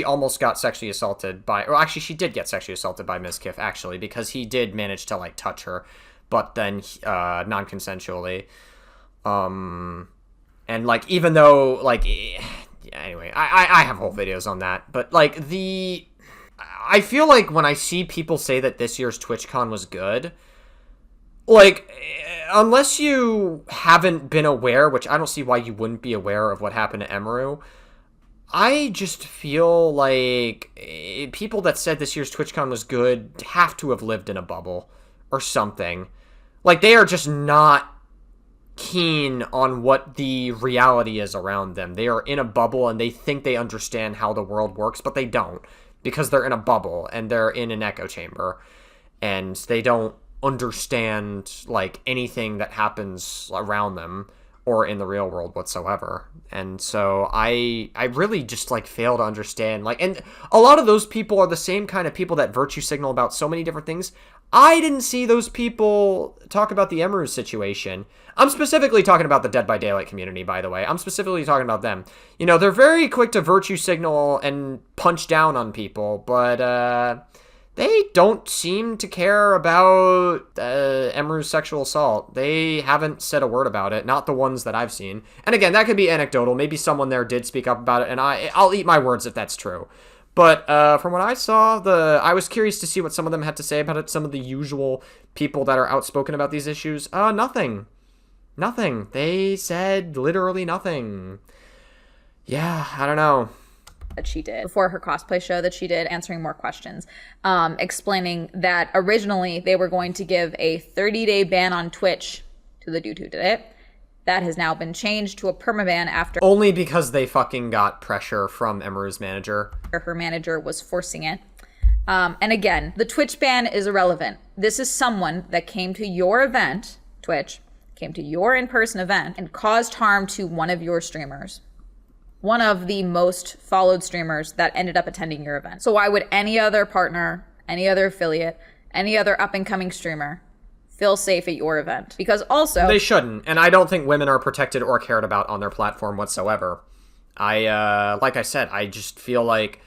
almost got sexually assaulted by, or actually, she did get sexually assaulted by Mizkif, actually, because he did manage to, like, touch her, but then, non-consensually. And, like, even though, like, anyway, I have whole videos on that, but, like, I feel like when I see people say that this year's TwitchCon was good, like, unless you haven't been aware, which I don't see why you wouldn't be aware of what happened to Emiru, I just feel like people that said this year's TwitchCon was good have to have lived in a bubble or something. Like, they are just not keen on what the reality is around them. They are in a bubble and they think they understand how the world works, but they don't, because they're in a bubble and they're in an echo chamber and they don't understand, like, anything that happens around them or in the real world whatsoever. And so I really just, like, fail to understand, like, and a lot of those people are the same kind of people that virtue signal about so many different things. I didn't see those people talk about the Emiru situation. I'm specifically talking about the Dead by Daylight community, by the way. I'm specifically talking about them. You know, they're very quick to virtue signal and punch down on people, but they don't seem to care about Emiru's sexual assault. They haven't said a word about it, not the ones that I've seen. And again, that could be anecdotal. Maybe someone there did speak up about it, and I'll eat my words if that's true. But from what I saw, I was curious to see what some of them had to say about it. Some of the usual people that are outspoken about these issues, nothing. Nothing. They said literally nothing. Yeah, I don't know. That she did before her cosplay show that she did, answering more questions, explaining that originally they were going to give a 30-day ban on Twitch to the dude who did it. That has now been changed to a permaban after only because they fucking got pressure from Emiru's manager. Her manager was forcing it. And again, the Twitch ban is irrelevant. This is someone that came to your event, Twitch, came to your in-person event and caused harm to one of your streamers. One of the most followed streamers that ended up attending your event. So why would any other partner, any other affiliate, any other up-and-coming streamer feel safe at your event? Because also... They shouldn't, and I don't think women are protected or cared about on their platform whatsoever. Like I said, I just feel like...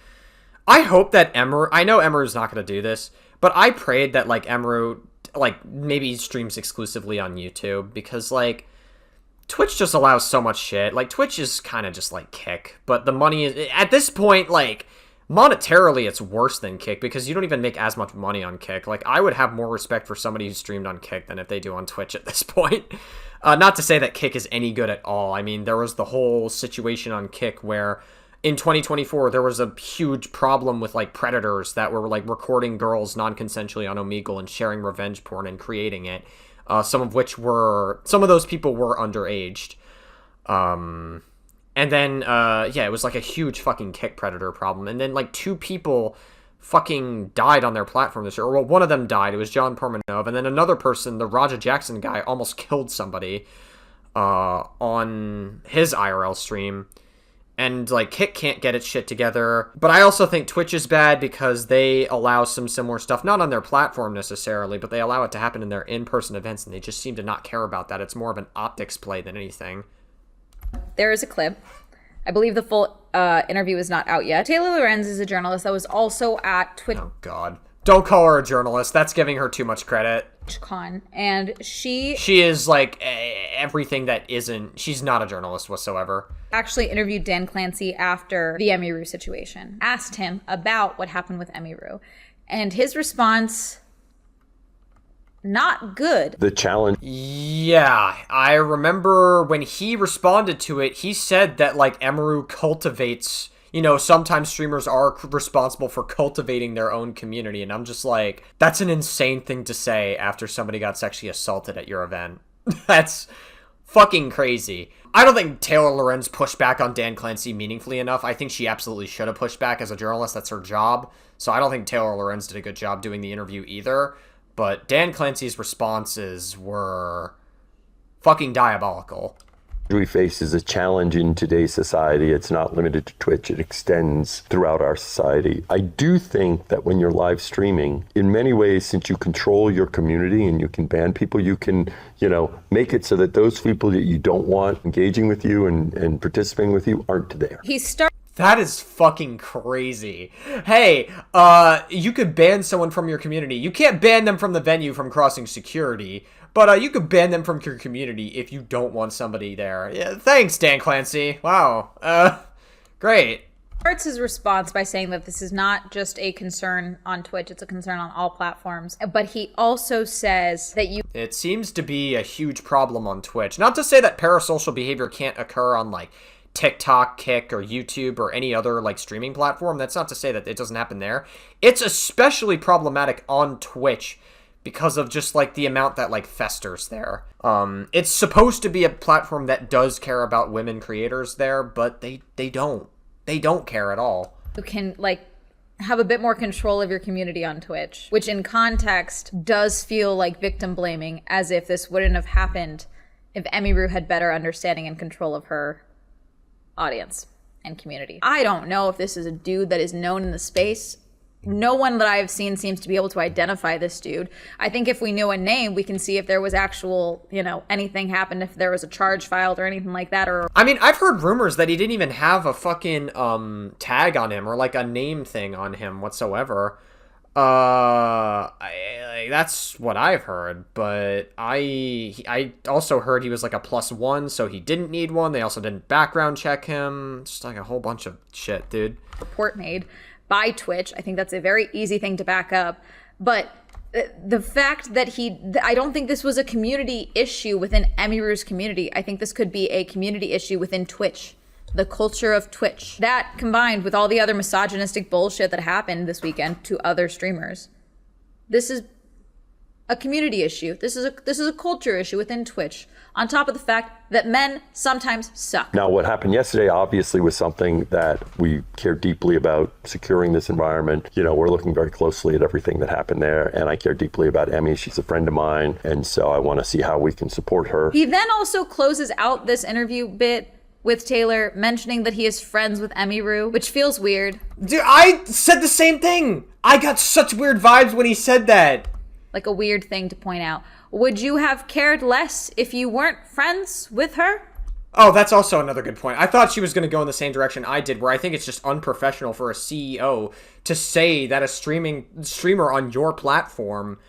I hope that Emiru... I know Emiru's not going to do this, but I prayed that, like, Emiru, like, maybe streams exclusively on YouTube, because, like... Twitch just allows so much shit. Like, Twitch is kind of just like Kick, but the money is, at this point, like, monetarily it's worse than Kick because you don't even make as much money on Kick. Like, I would have more respect for somebody who streamed on Kick than if they do on Twitch at this point. Not to say that Kick is any good at all. I mean, there was the whole situation on Kick where in 2024 there was a huge problem with, like, predators that were, like, recording girls non-consensually on Omegle and sharing revenge porn and creating it. Some of those people were underaged. And then, yeah, it was like a huge fucking Kick predator problem. And then, like, 2 people fucking died on their platform this year. Or, well, one of them died. It was John Permanov. And then another person, the Raja Jackson guy, almost killed somebody on his IRL stream. And, like, Kick can't get its shit together. But I also think Twitch is bad because they allow some similar stuff, not on their platform necessarily, but they allow it to happen in their in-person events, and they just seem to not care about that. It's more of an optics play than anything. There is a clip. I believe the full interview is not out yet. Taylor Lorenz is a journalist that was also at Twitch. Oh, God. Don't call her a journalist. That's giving her too much credit. TwitchCon, and she is, like, everything that isn't... She's not a journalist whatsoever. Actually interviewed Dan Clancy after the Emiru situation. Asked him about what happened with Emiru. And his response, not good. The challenge. Yeah, I remember when he responded to it, he said that, like, Emiru cultivates sometimes streamers are responsible for cultivating their own community. And I'm just like, that's an insane thing to say after somebody got sexually assaulted at your event. That's fucking crazy. I don't think Taylor Lorenz pushed back on Dan Clancy meaningfully enough. I think she absolutely should have pushed back as a journalist. That's her job. So I don't think Taylor Lorenz did a good job doing the interview either. But Dan Clancy's responses were fucking diabolical. We face is a challenge in today's society. It's not limited to Twitch. It extends throughout our society. I do think that when you're live streaming, in many ways, since you control your community and you can ban people, you can, make it so that those people that you don't want engaging with you and participating with you aren't there. That is fucking crazy. Hey, you could ban someone from your community. You can't ban them from the venue from crossing security, but you could ban them from your community if you don't want somebody there. Yeah, thanks, Dan Clancy. Wow. Great. Starts his response by saying that this is not just a concern on Twitch, it's a concern on all platforms. But he also says that It seems to be a huge problem on Twitch. Not to say that parasocial behavior can't occur on, TikTok, Kick, or YouTube, or any other, streaming platform. That's not to say that it doesn't happen there. It's especially problematic on Twitch because of just, the amount that, festers there. It's supposed to be a platform that does care about women creators there, but they don't. They don't care at all. You can, have a bit more control of your community on Twitch, which in context does feel like victim blaming, as if this wouldn't have happened if Emiru had better understanding and control of her audience and community. I don't know if this is a dude that is known in the space. No one that I've seen seems to be able to identify this dude. I think if we knew a name, we can see if there was actual, anything happened, if there was a charge filed or anything like that. Or I mean, I've heard rumors that he didn't even have a fucking tag on him or a name thing on him whatsoever. That's what I've heard, but I also heard he was a +1, so he didn't need one. They also didn't background check him. Just a whole bunch of shit, dude. Report made by Twitch. I think that's a very easy thing to back up. But the fact that I don't think this was a community issue within Emiru's community. I think this could be a community issue within Twitch. The culture of Twitch. That combined with all the other misogynistic bullshit that happened this weekend to other streamers. This is a community issue. This is a culture issue within Twitch. On top of the fact that men sometimes suck. Now, what happened yesterday obviously was something that we care deeply about, securing this environment. We're looking very closely at everything that happened there, and I care deeply about Emmy. She's a friend of mine, and so I want to see how we can support her. He then also closes out this interview bit with Taylor mentioning that he is friends with Emiru, which feels weird. Dude, I said the same thing. I got such weird vibes when he said that. A weird thing to point out. Would you have cared less if you weren't friends with her? Oh, that's also another good point. I thought she was going to go in the same direction I did, where I think it's just unprofessional for a CEO to say that a streamer on your platform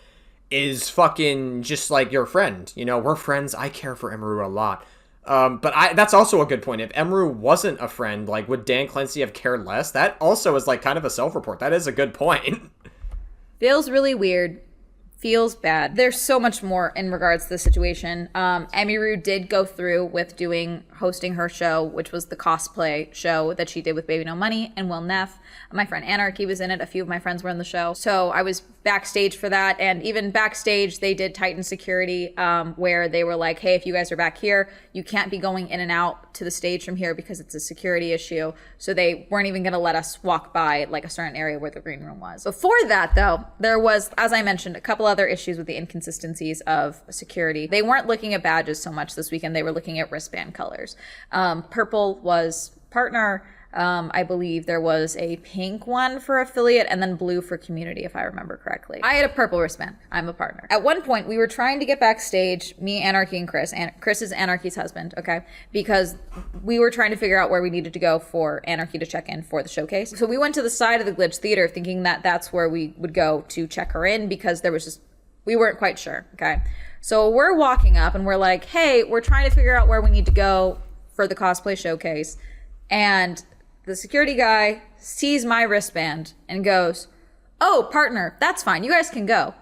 is fucking just your friend. We're friends. I care for Emiru a lot. But that's also a good point. If Emiru wasn't a friend, would Dan Clancy have cared less? That also is kind of a self-report. That is a good point. Feels really weird. Feels bad. There's so much more in regards to the situation. Emiru did go through with hosting her show, which was the cosplay show that she did with Baby No Money and Will Neff. My friend Anarchy was in it. A few of my friends were in the show. So I was backstage for that. And even backstage, they did tighten security where they were like, hey, if you guys are back here, you can't be going in and out to the stage from here because it's a security issue. So they weren't even going to let us walk by a certain area where the green room was. Before that, though, there was, as I mentioned, a couple other issues with the inconsistencies of security. They weren't looking at badges so much this weekend. They were looking at wristband colors. Purple was partner. I believe there was a pink one for affiliate and then blue for community, if I remember correctly. I had a purple wristband. I'm a partner. At one point, we were trying to get backstage, me, Anarchy, and Chris. And Chris is Anarchy's husband, okay? Because we were trying to figure out where we needed to go for Anarchy to check in for the showcase. So we went to the side of the Glitch Theater thinking that that's where we would go to check her in because we weren't quite sure, okay? So we're walking up and we're like, hey, we're trying to figure out where we need to go for the cosplay showcase. And the security guy sees my wristband and goes, oh, partner, that's fine. You guys can go.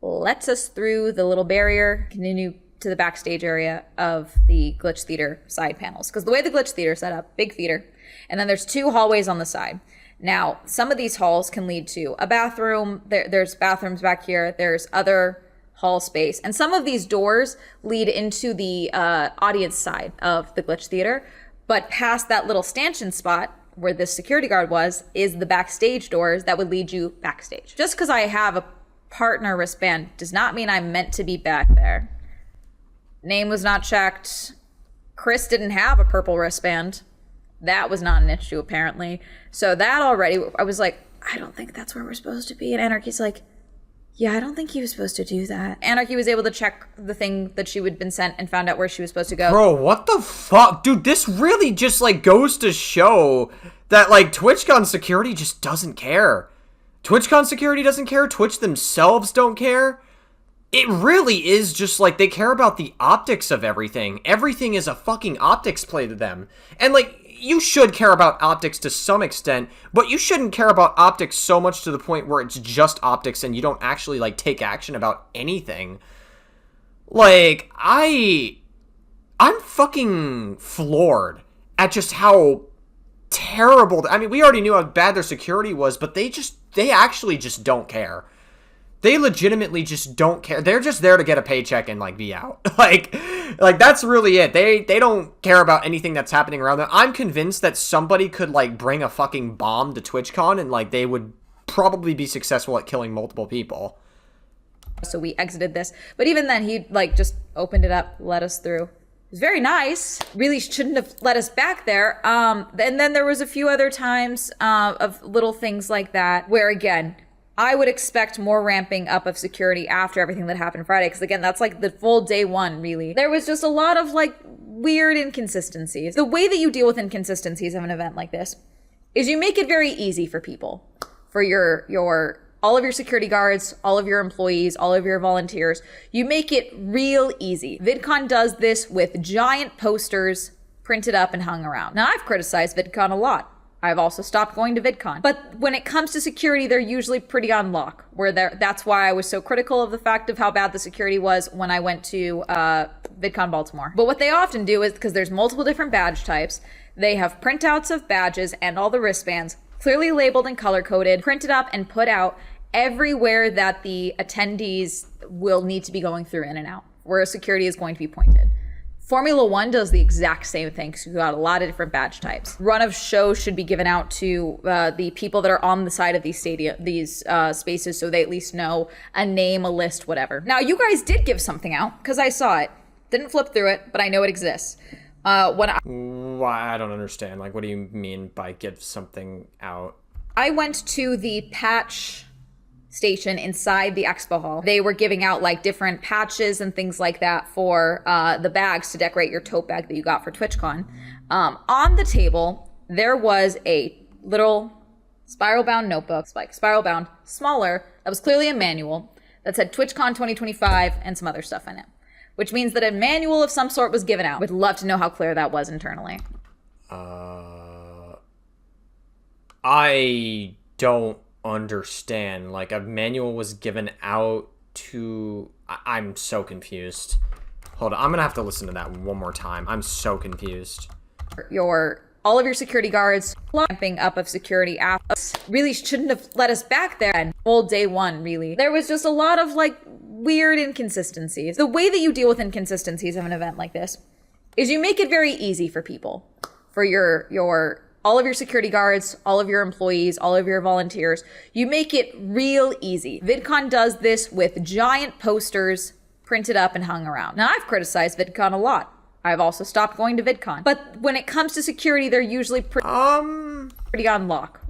Lets us through the little barrier, continue to the backstage area of the Glitch Theater side panels. Because the way the Glitch Theater is set up, big theater, And then there's 2 hallways on the side. Now, some of these halls can lead to a bathroom. There's bathrooms back here. There's other hall space. And some of these doors lead into the audience side of the Glitch Theater. But past that little stanchion spot where this security guard was is the backstage doors that would lead you backstage. Just because I have a partner wristband does not mean I'm meant to be back there. Name was not checked. Chris didn't have a purple wristband. That was not an issue, apparently. So that already, I was like, I don't think that's where we're supposed to be. And Anarchy's like, yeah, I don't think he was supposed to do that. Anarchy was able to check the thing that she had been sent and found out where she was supposed to go. Bro, what the fuck? Dude, this really just, like, goes to show that, like, TwitchCon security just doesn't care. TwitchCon security doesn't care. Twitch themselves don't care. It really is just like they care about the optics of everything. Everything is a fucking optics play to them. And like, you should care about optics to some extent, but you shouldn't care about optics so much to the point where it's just optics and you don't actually like take action about anything. Like, I'm fucking floored at just how terrible. I mean, we already knew how bad their security was, but they actually just don't care. They legitimately just don't care. They're just there to get a paycheck and, like, be out. like, that's really it. They don't care about anything that's happening around them. I'm convinced that somebody could, like, bring a fucking bomb to TwitchCon and, like, they would probably be successful at killing multiple people. So we exited this. But even then, he, like, just opened it up, let us through. It was very nice. Really shouldn't have let us back there. And then there was a few other times of little things like that where, again, I would expect more ramping up of security after everything that happened Friday. Because again, that's like the full day one, really. There was just a lot of like weird inconsistencies. The way that you deal with inconsistencies of an event like this is you make it very easy for people, for all of your security guards, all of your employees, all of your volunteers. You make it real easy. VidCon does this with giant posters printed up and hung around. Now, I've criticized VidCon a lot. I've also stopped going to VidCon. But when it comes to security, they're usually pretty on lock. That's why I was so critical of the fact of how bad the security was when I went to VidCon Baltimore. But what they often do is, because there's multiple different badge types, they have printouts of badges and all the wristbands clearly labeled and color-coded, printed up and put out everywhere that the attendees will need to be going through in and out, where security is going to be pointed. Formula One does the exact same thing, because you've got a lot of different badge types. Run of shows should be given out to the people that are on the side of these spaces, so they at least know a name, a list, whatever. Now, you guys did give something out, because I saw it. Didn't flip through it, but I know it exists. Why? I don't understand. Like, what do you mean by give something out? I went to the patch station inside the expo hall. They were giving out like different patches and things like that for the bags to decorate your tote bag that you got for TwitchCon. On the table, there was a little spiral bound notebook, like spiral bound, smaller, that was clearly a manual that said TwitchCon 2025 and some other stuff in it, which means that a manual of some sort was given out. Would love to know how clear that was internally. I don't understand. Like, a manual was given out to... I'm so confused. Hold on, I'm gonna have to listen to that one more time. I'm so confused. All of your security guards, ramping up of security apps, really shouldn't have let us back there. And full day one, really. There was just a lot of like weird inconsistencies. The way that you deal with inconsistencies of an event like this is you make it very easy for people, for all of your security guards, all of your employees, all of your volunteers. You make it real easy. VidCon does this with giant posters printed up and hung around. Now, I've criticized VidCon a lot. I've also stopped going to VidCon. But when it comes to security, they're usually pretty on lock.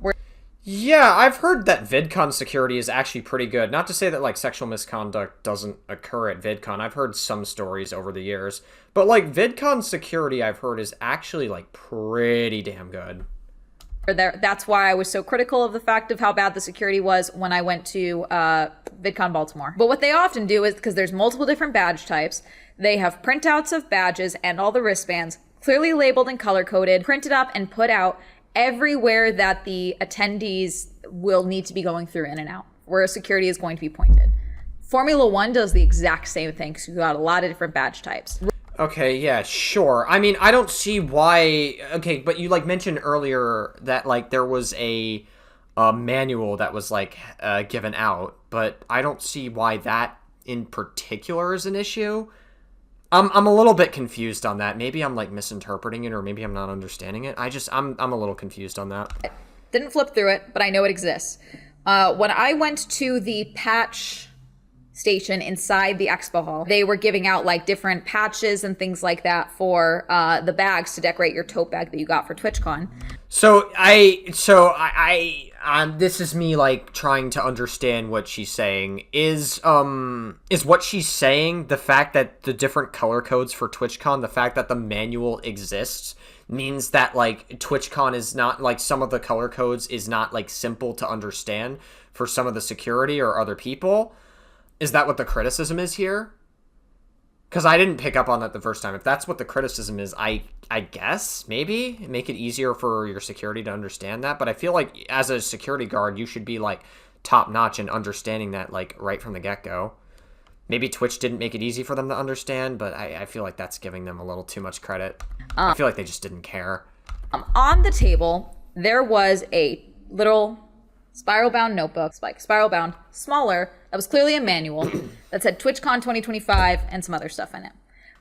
Yeah, I've heard that VidCon security is actually pretty good. Not to say that, like, sexual misconduct doesn't occur at VidCon. I've heard some stories over the years. But, like, VidCon security, I've heard, is actually, like, pretty damn good. That's why I was so critical of the fact of how bad the security was when I went to VidCon Baltimore. But what they often do is, because there's multiple different badge types, they have printouts of badges and all the wristbands clearly labeled and color-coded, printed up and put out everywhere that the attendees will need to be going through in and out, where security is going to be pointed. Formula One does the exact same thing, because you've got a lot of different badge types. Okay, yeah, sure. I mean, I don't see why. Okay, but you like mentioned earlier that like there was a manual that was like given out, but I don't see why that in particular is an issue. I'm a little bit confused on that. Maybe I'm like misinterpreting it, or maybe I'm not understanding it. I'm a little confused on that. Didn't flip through it, but I know it exists. When I went to the patch station inside the expo hall, they were giving out like different patches and things like that for the bags to decorate your tote bag that you got for TwitchCon. So this is me like trying to understand what she's saying. Is what she's saying the fact that the different color codes for TwitchCon, the fact that the manual exists, means that like TwitchCon is not like some of the color codes is not like simple to understand for some of the security or other people? Is that what the criticism is here? Because I didn't pick up on that the first time. If that's what the criticism is, I guess, maybe, make it easier for your security to understand that. But I feel like as a security guard, you should be, like, top-notch in understanding that, like, right from the get-go. Maybe Twitch didn't make it easy for them to understand, but I feel like that's giving them a little too much credit. I feel like they just didn't care. On the table, there was a little spiral-bound notebook, like spiral-bound, smaller, that was clearly a manual that said TwitchCon 2025 and some other stuff in it,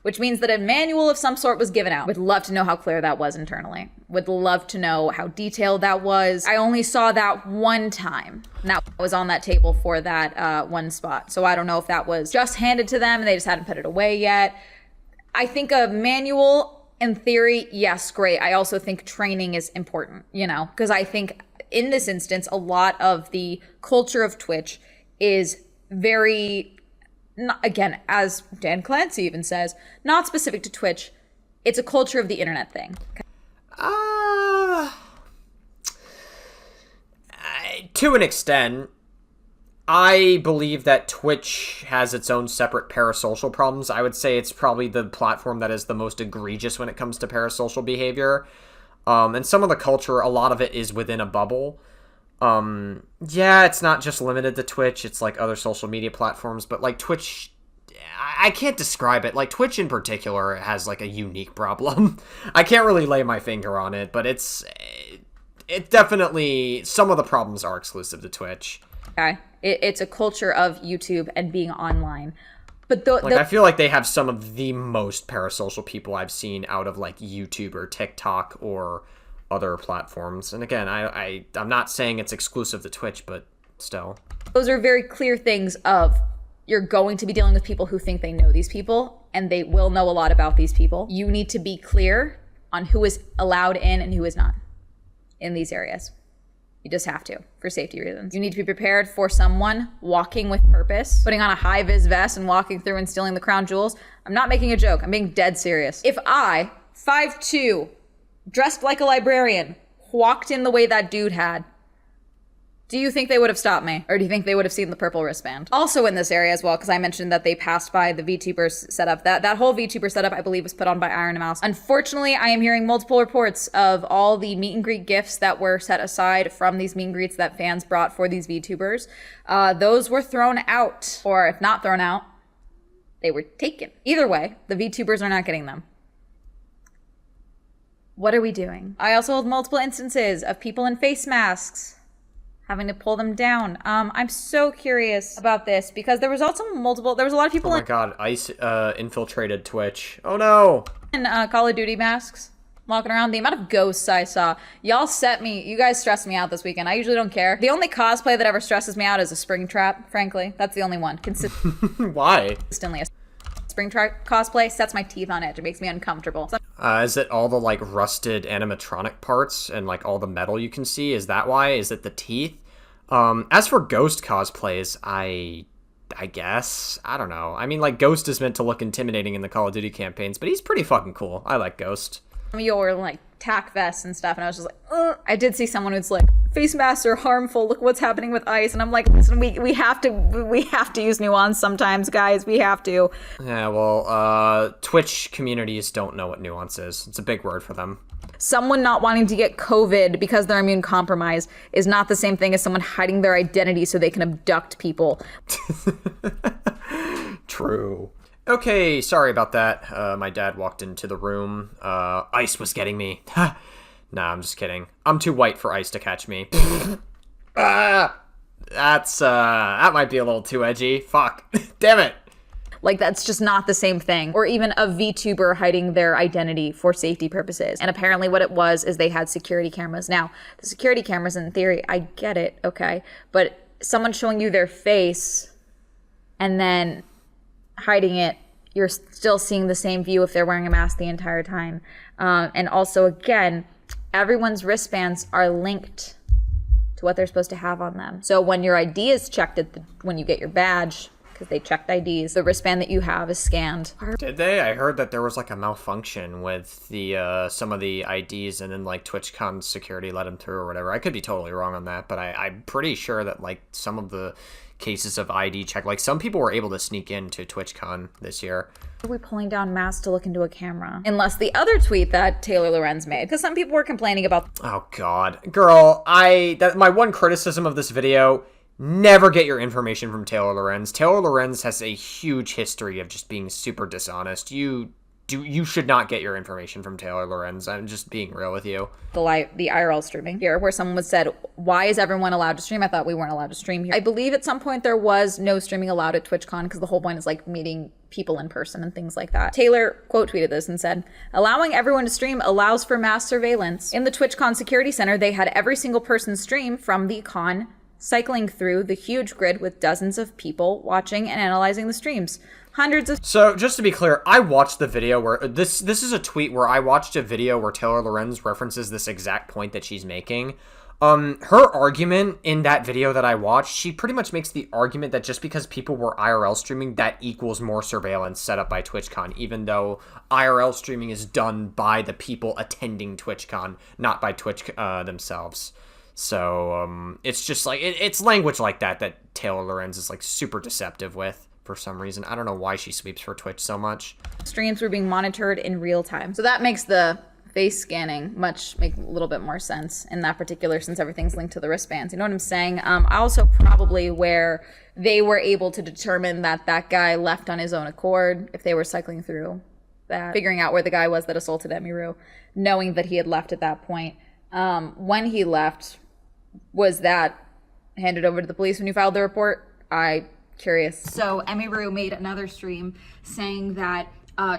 which means that a manual of some sort was given out. Would love to know how clear that was internally. Would love to know how detailed that was. I only saw that one time. And that was on that table for that one spot. So I don't know if that was just handed to them and they just hadn't put it away yet. I think a manual, in theory, yes, great. I also think training is important, you know, because I think in this instance, a lot of the culture of Twitch is very, again, as Dan Clancy even says, not specific to Twitch. It's a culture of the internet thing. To an extent, I believe that Twitch has its own separate parasocial problems. I would say it's probably the platform that is the most egregious when it comes to parasocial behavior. And some of the culture, a lot of it is within a bubble. Yeah, it's not just limited to Twitch, it's like other social media platforms, but like Twitch, I can't describe it. Like Twitch in particular has like a unique problem. I can't really lay my finger on it, but it definitely, some of the problems are exclusive to Twitch. Okay. It's a culture of YouTube and being online. But I feel like they have some of the most parasocial people I've seen out of like YouTube or TikTok or other platforms. And again, I'm not saying it's exclusive to Twitch, but still. Those are very clear things of you're going to be dealing with people who think they know these people and they will know a lot about these people. You need to be clear on who is allowed in and who is not in these areas. You just have to, for safety reasons. You need to be prepared for someone walking with purpose, putting on a high-vis vest and walking through and stealing the crown jewels. I'm not making a joke. I'm being dead serious. If I, 5'2", dressed like a librarian, walked in the way that dude had, do you think they would have stopped me? Or do you think they would have seen the purple wristband? Also in this area as well, because I mentioned that they passed by the VTubers setup. That whole VTuber setup, I believe, was put on by Iron Mouse. Unfortunately, I am hearing multiple reports of all the meet and greet gifts that were set aside from these meet and greets that fans brought for these VTubers. Those were thrown out, or if not thrown out, they were taken. Either way, the VTubers are not getting them. What are we doing? I also hold multiple instances of people in face masks having to pull them down. I'm so curious about this because there was also there was a lot of people Oh my god, ICE infiltrated Twitch. Oh no! in Call of Duty masks walking around. The amount of ghosts I saw. You guys stressed me out this weekend. I usually don't care. The only cosplay that ever stresses me out is a Springtrap, frankly. That's the only one. Why? Consistently. A Springtrap cosplay sets my teeth on edge. It makes me uncomfortable. Is it all the like rusted animatronic parts and like all the metal you can see? Is that why? Is it the teeth? As for Ghost cosplays, I guess, I don't know. I mean, like Ghost is meant to look intimidating in the Call of Duty campaigns, but he's pretty fucking cool. I like Ghost. Some of you were like tack vests and stuff, and I was just like, ugh. I did see someone who's like, face masks are harmful. Look what's happening with ICE, and I'm like, listen, we have to use nuance sometimes, guys. We have to. Yeah, well, Twitch communities don't know what nuance is. It's a big word for them. Someone not wanting to get COVID because they're immune compromised is not the same thing as someone hiding their identity so they can abduct people. True. Okay, sorry about that. My dad walked into the room. Ice was getting me. Nah, I'm just kidding. I'm too white for ice to catch me. That might be a little too edgy. Fuck. Damn it. Like, that's just not the same thing. Or even a VTuber hiding their identity for safety purposes. And apparently what it was is they had security cameras. Now, the security cameras, in theory, I get it, okay? But someone showing you their face and then hiding it, you're still seeing the same view if they're wearing a mask the entire time. And also, again, everyone's wristbands are linked to what they're supposed to have on them. So when your ID is checked when you get your badge, because they checked IDs, the wristband that you have is scanned. Did they? I heard that there was like a malfunction with the some of the IDs, and then like TwitchCon security let them through or whatever. I could be totally wrong on that, but I'm pretty sure that like some of the cases of ID check, like some people were able to sneak into TwitchCon this year. Are we pulling down masks to look into a camera? Unless the other tweet that Taylor Lorenz made, because some people were complaining about. Oh God, girl, my one criticism of this video. Never get your information from Taylor Lorenz. Taylor Lorenz has a huge history of just being super dishonest. You should not get your information from Taylor Lorenz. I'm just being real with you. The IRL streaming here, where someone was said, why is everyone allowed to stream? I thought we weren't allowed to stream here. I believe at some point there was no streaming allowed at TwitchCon because the whole point is like meeting people in person and things like that. Taylor quote tweeted this and said, allowing everyone to stream allows for mass surveillance. In the TwitchCon security center, they had every single person stream from the con, cycling through the huge grid with dozens of people watching and analyzing the streams. Hundreds of... So, just to be clear, I watched the video where... This is a tweet where I watched a video where Taylor Lorenz references this exact point that she's making. Her argument in that video that I watched, she pretty much makes the argument that just because people were IRL streaming, that equals more surveillance set up by TwitchCon, even though IRL streaming is done by the people attending TwitchCon, not by Twitch themselves. So, it's just like, it's language like that Taylor Lorenz is like super deceptive with for some reason. I don't know why she sweeps for Twitch so much. Streams were being monitored in real time. So that makes the face scanning make a little bit more sense in that particular, since everything's linked to the wristbands. You know what I'm saying? Also probably where they were able to determine that guy left on his own accord, if they were cycling through that, figuring out where the guy was that assaulted Emiru, knowing that he had left at that point. When he left, was that handed over to the police when you filed the report? Curious. So Emiru made another stream saying that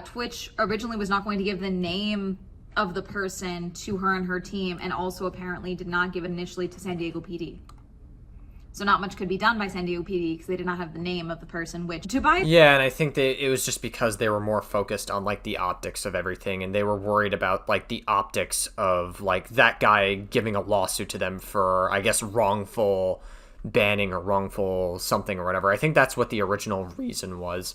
Twitch originally was not going to give the name of the person to her and her team, and also apparently did not give it initially to San Diego PD. So not much could be done by San Diego PD because they did not have the name of the person, which Yeah, and I think it was just because they were more focused on like the optics of everything, and they were worried about like the optics of like that guy giving a lawsuit to them for, I guess, wrongful banning or wrongful something or whatever. I think that's what the original reason was.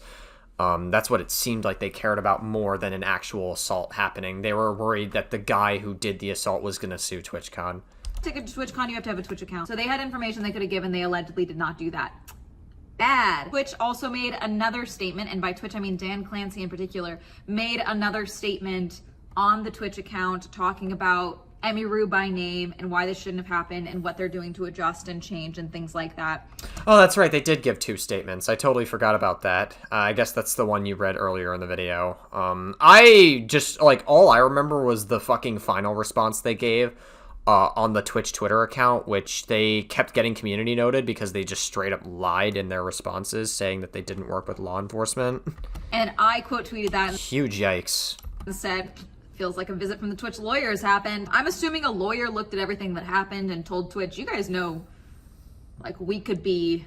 That's what it seemed like they cared about more than an actual assault happening. They were worried that the guy who did the assault was going to sue TwitchCon. Ticket to TwitchCon, you have to have a Twitch account. So they had information they could have given. They allegedly did not do that. Bad. Twitch also made another statement, and by Twitch I mean Dan Clancy in particular, made another statement on the Twitch account talking about Emiru by name and why this shouldn't have happened and what they're doing to adjust and change and things like that. Oh, that's right. They did give two statements. I totally forgot about that. I guess that's the one you read earlier in the video. I just, like, all I remember was the fucking final response they gave on the Twitch Twitter account, which they kept getting community noted because they just straight up lied in their responses, saying that they didn't work with law enforcement. And I quote tweeted that. Huge yikes. And said, feels like a visit from the Twitch lawyers happened. I'm assuming a lawyer looked at everything that happened and told Twitch, you guys know, like, we could be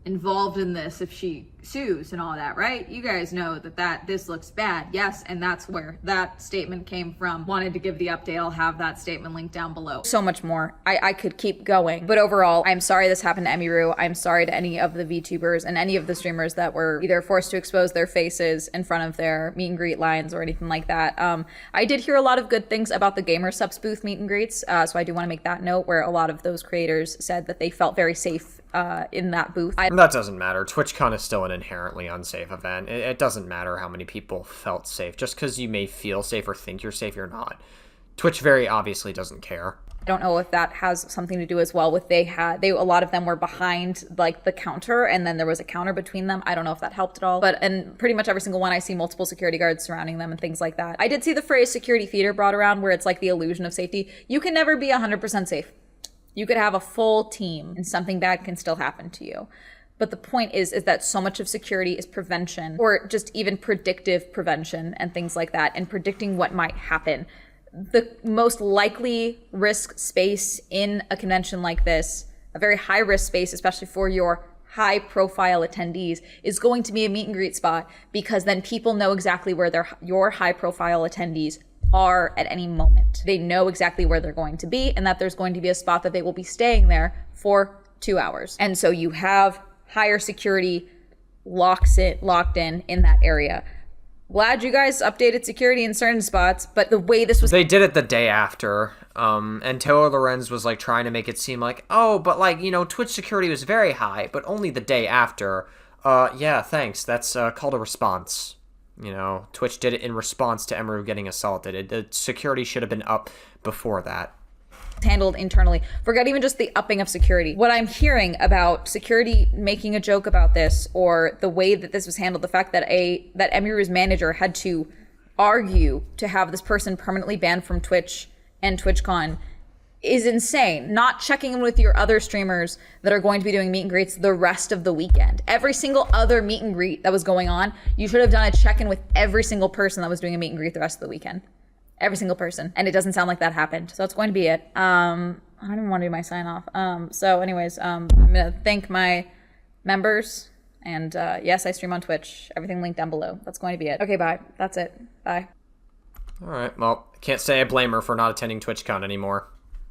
involved in this if she sues and all that, right? You guys know that this looks bad. Yes, and that's where that statement came from. Wanted to give the update. I'll have that statement linked down below. So much more. I could keep going. But overall, I'm sorry this happened to Emiru. I'm sorry to any of the VTubers and any of the streamers that were either forced to expose their faces in front of their meet and greet lines or anything like that. I did hear a lot of good things about the Gamer Subs booth meet and greets, so I do want to make that note, where a lot of those creators said that they felt very safe in that booth. That doesn't matter. TwitchCon is still an inherently unsafe event. It doesn't matter how many people felt safe. Just because you may feel safe or think you're safe, you're not. Twitch very obviously doesn't care. I don't know if that has something to do as well with a lot of them were behind like the counter, and then there was a counter between them. I don't know if that helped at all, and pretty much every single one I see multiple security guards surrounding them and things like that. I did see the phrase security theater brought around, where it's like the illusion of safety. You can never be 100% safe. You could have a full team and something bad can still happen to you. But the point is that so much of security is prevention, or just even predictive prevention and things like that, and predicting what might happen. The most likely risk space in a convention like this, a very high risk space, especially for your high profile attendees, is going to be a meet and greet spot, because then people know exactly where your high profile attendees are at any moment. They know exactly where they're going to be, and that there's going to be a spot that they will be staying there for 2 hours. And so you have higher security locked in that area. Glad you guys updated security in certain spots, but the way this was... They did it the day after, and Taylor Lorenz was, like, trying to make it seem like, oh, but, like, you know, Twitch security was very high, but only the day after. Yeah, thanks. That's called a response. You know, Twitch did it in response to Emeru getting assaulted. The security should have been up before that. Handled internally. Forget even just the upping of security. What I'm hearing about security making a joke about this, or the way that this was handled, the fact that Emeru's manager had to argue to have this person permanently banned from Twitch and TwitchCon, is insane. Not checking in with your other streamers that are going to be doing meet and greets the rest of the weekend. Every single other meet and greet that was going on, you should have done a check-in with every single person that was doing a meet and greet the rest of the weekend. Every single person. And it doesn't sound like that happened. So that's going to be it. I don't even want to do my sign off. So anyways, I'm going to thank my members. And yes, I stream on Twitch. Everything linked down below. That's going to be it. Okay, bye. That's it. Bye. All right. Well, can't say I blame her for not attending TwitchCon anymore.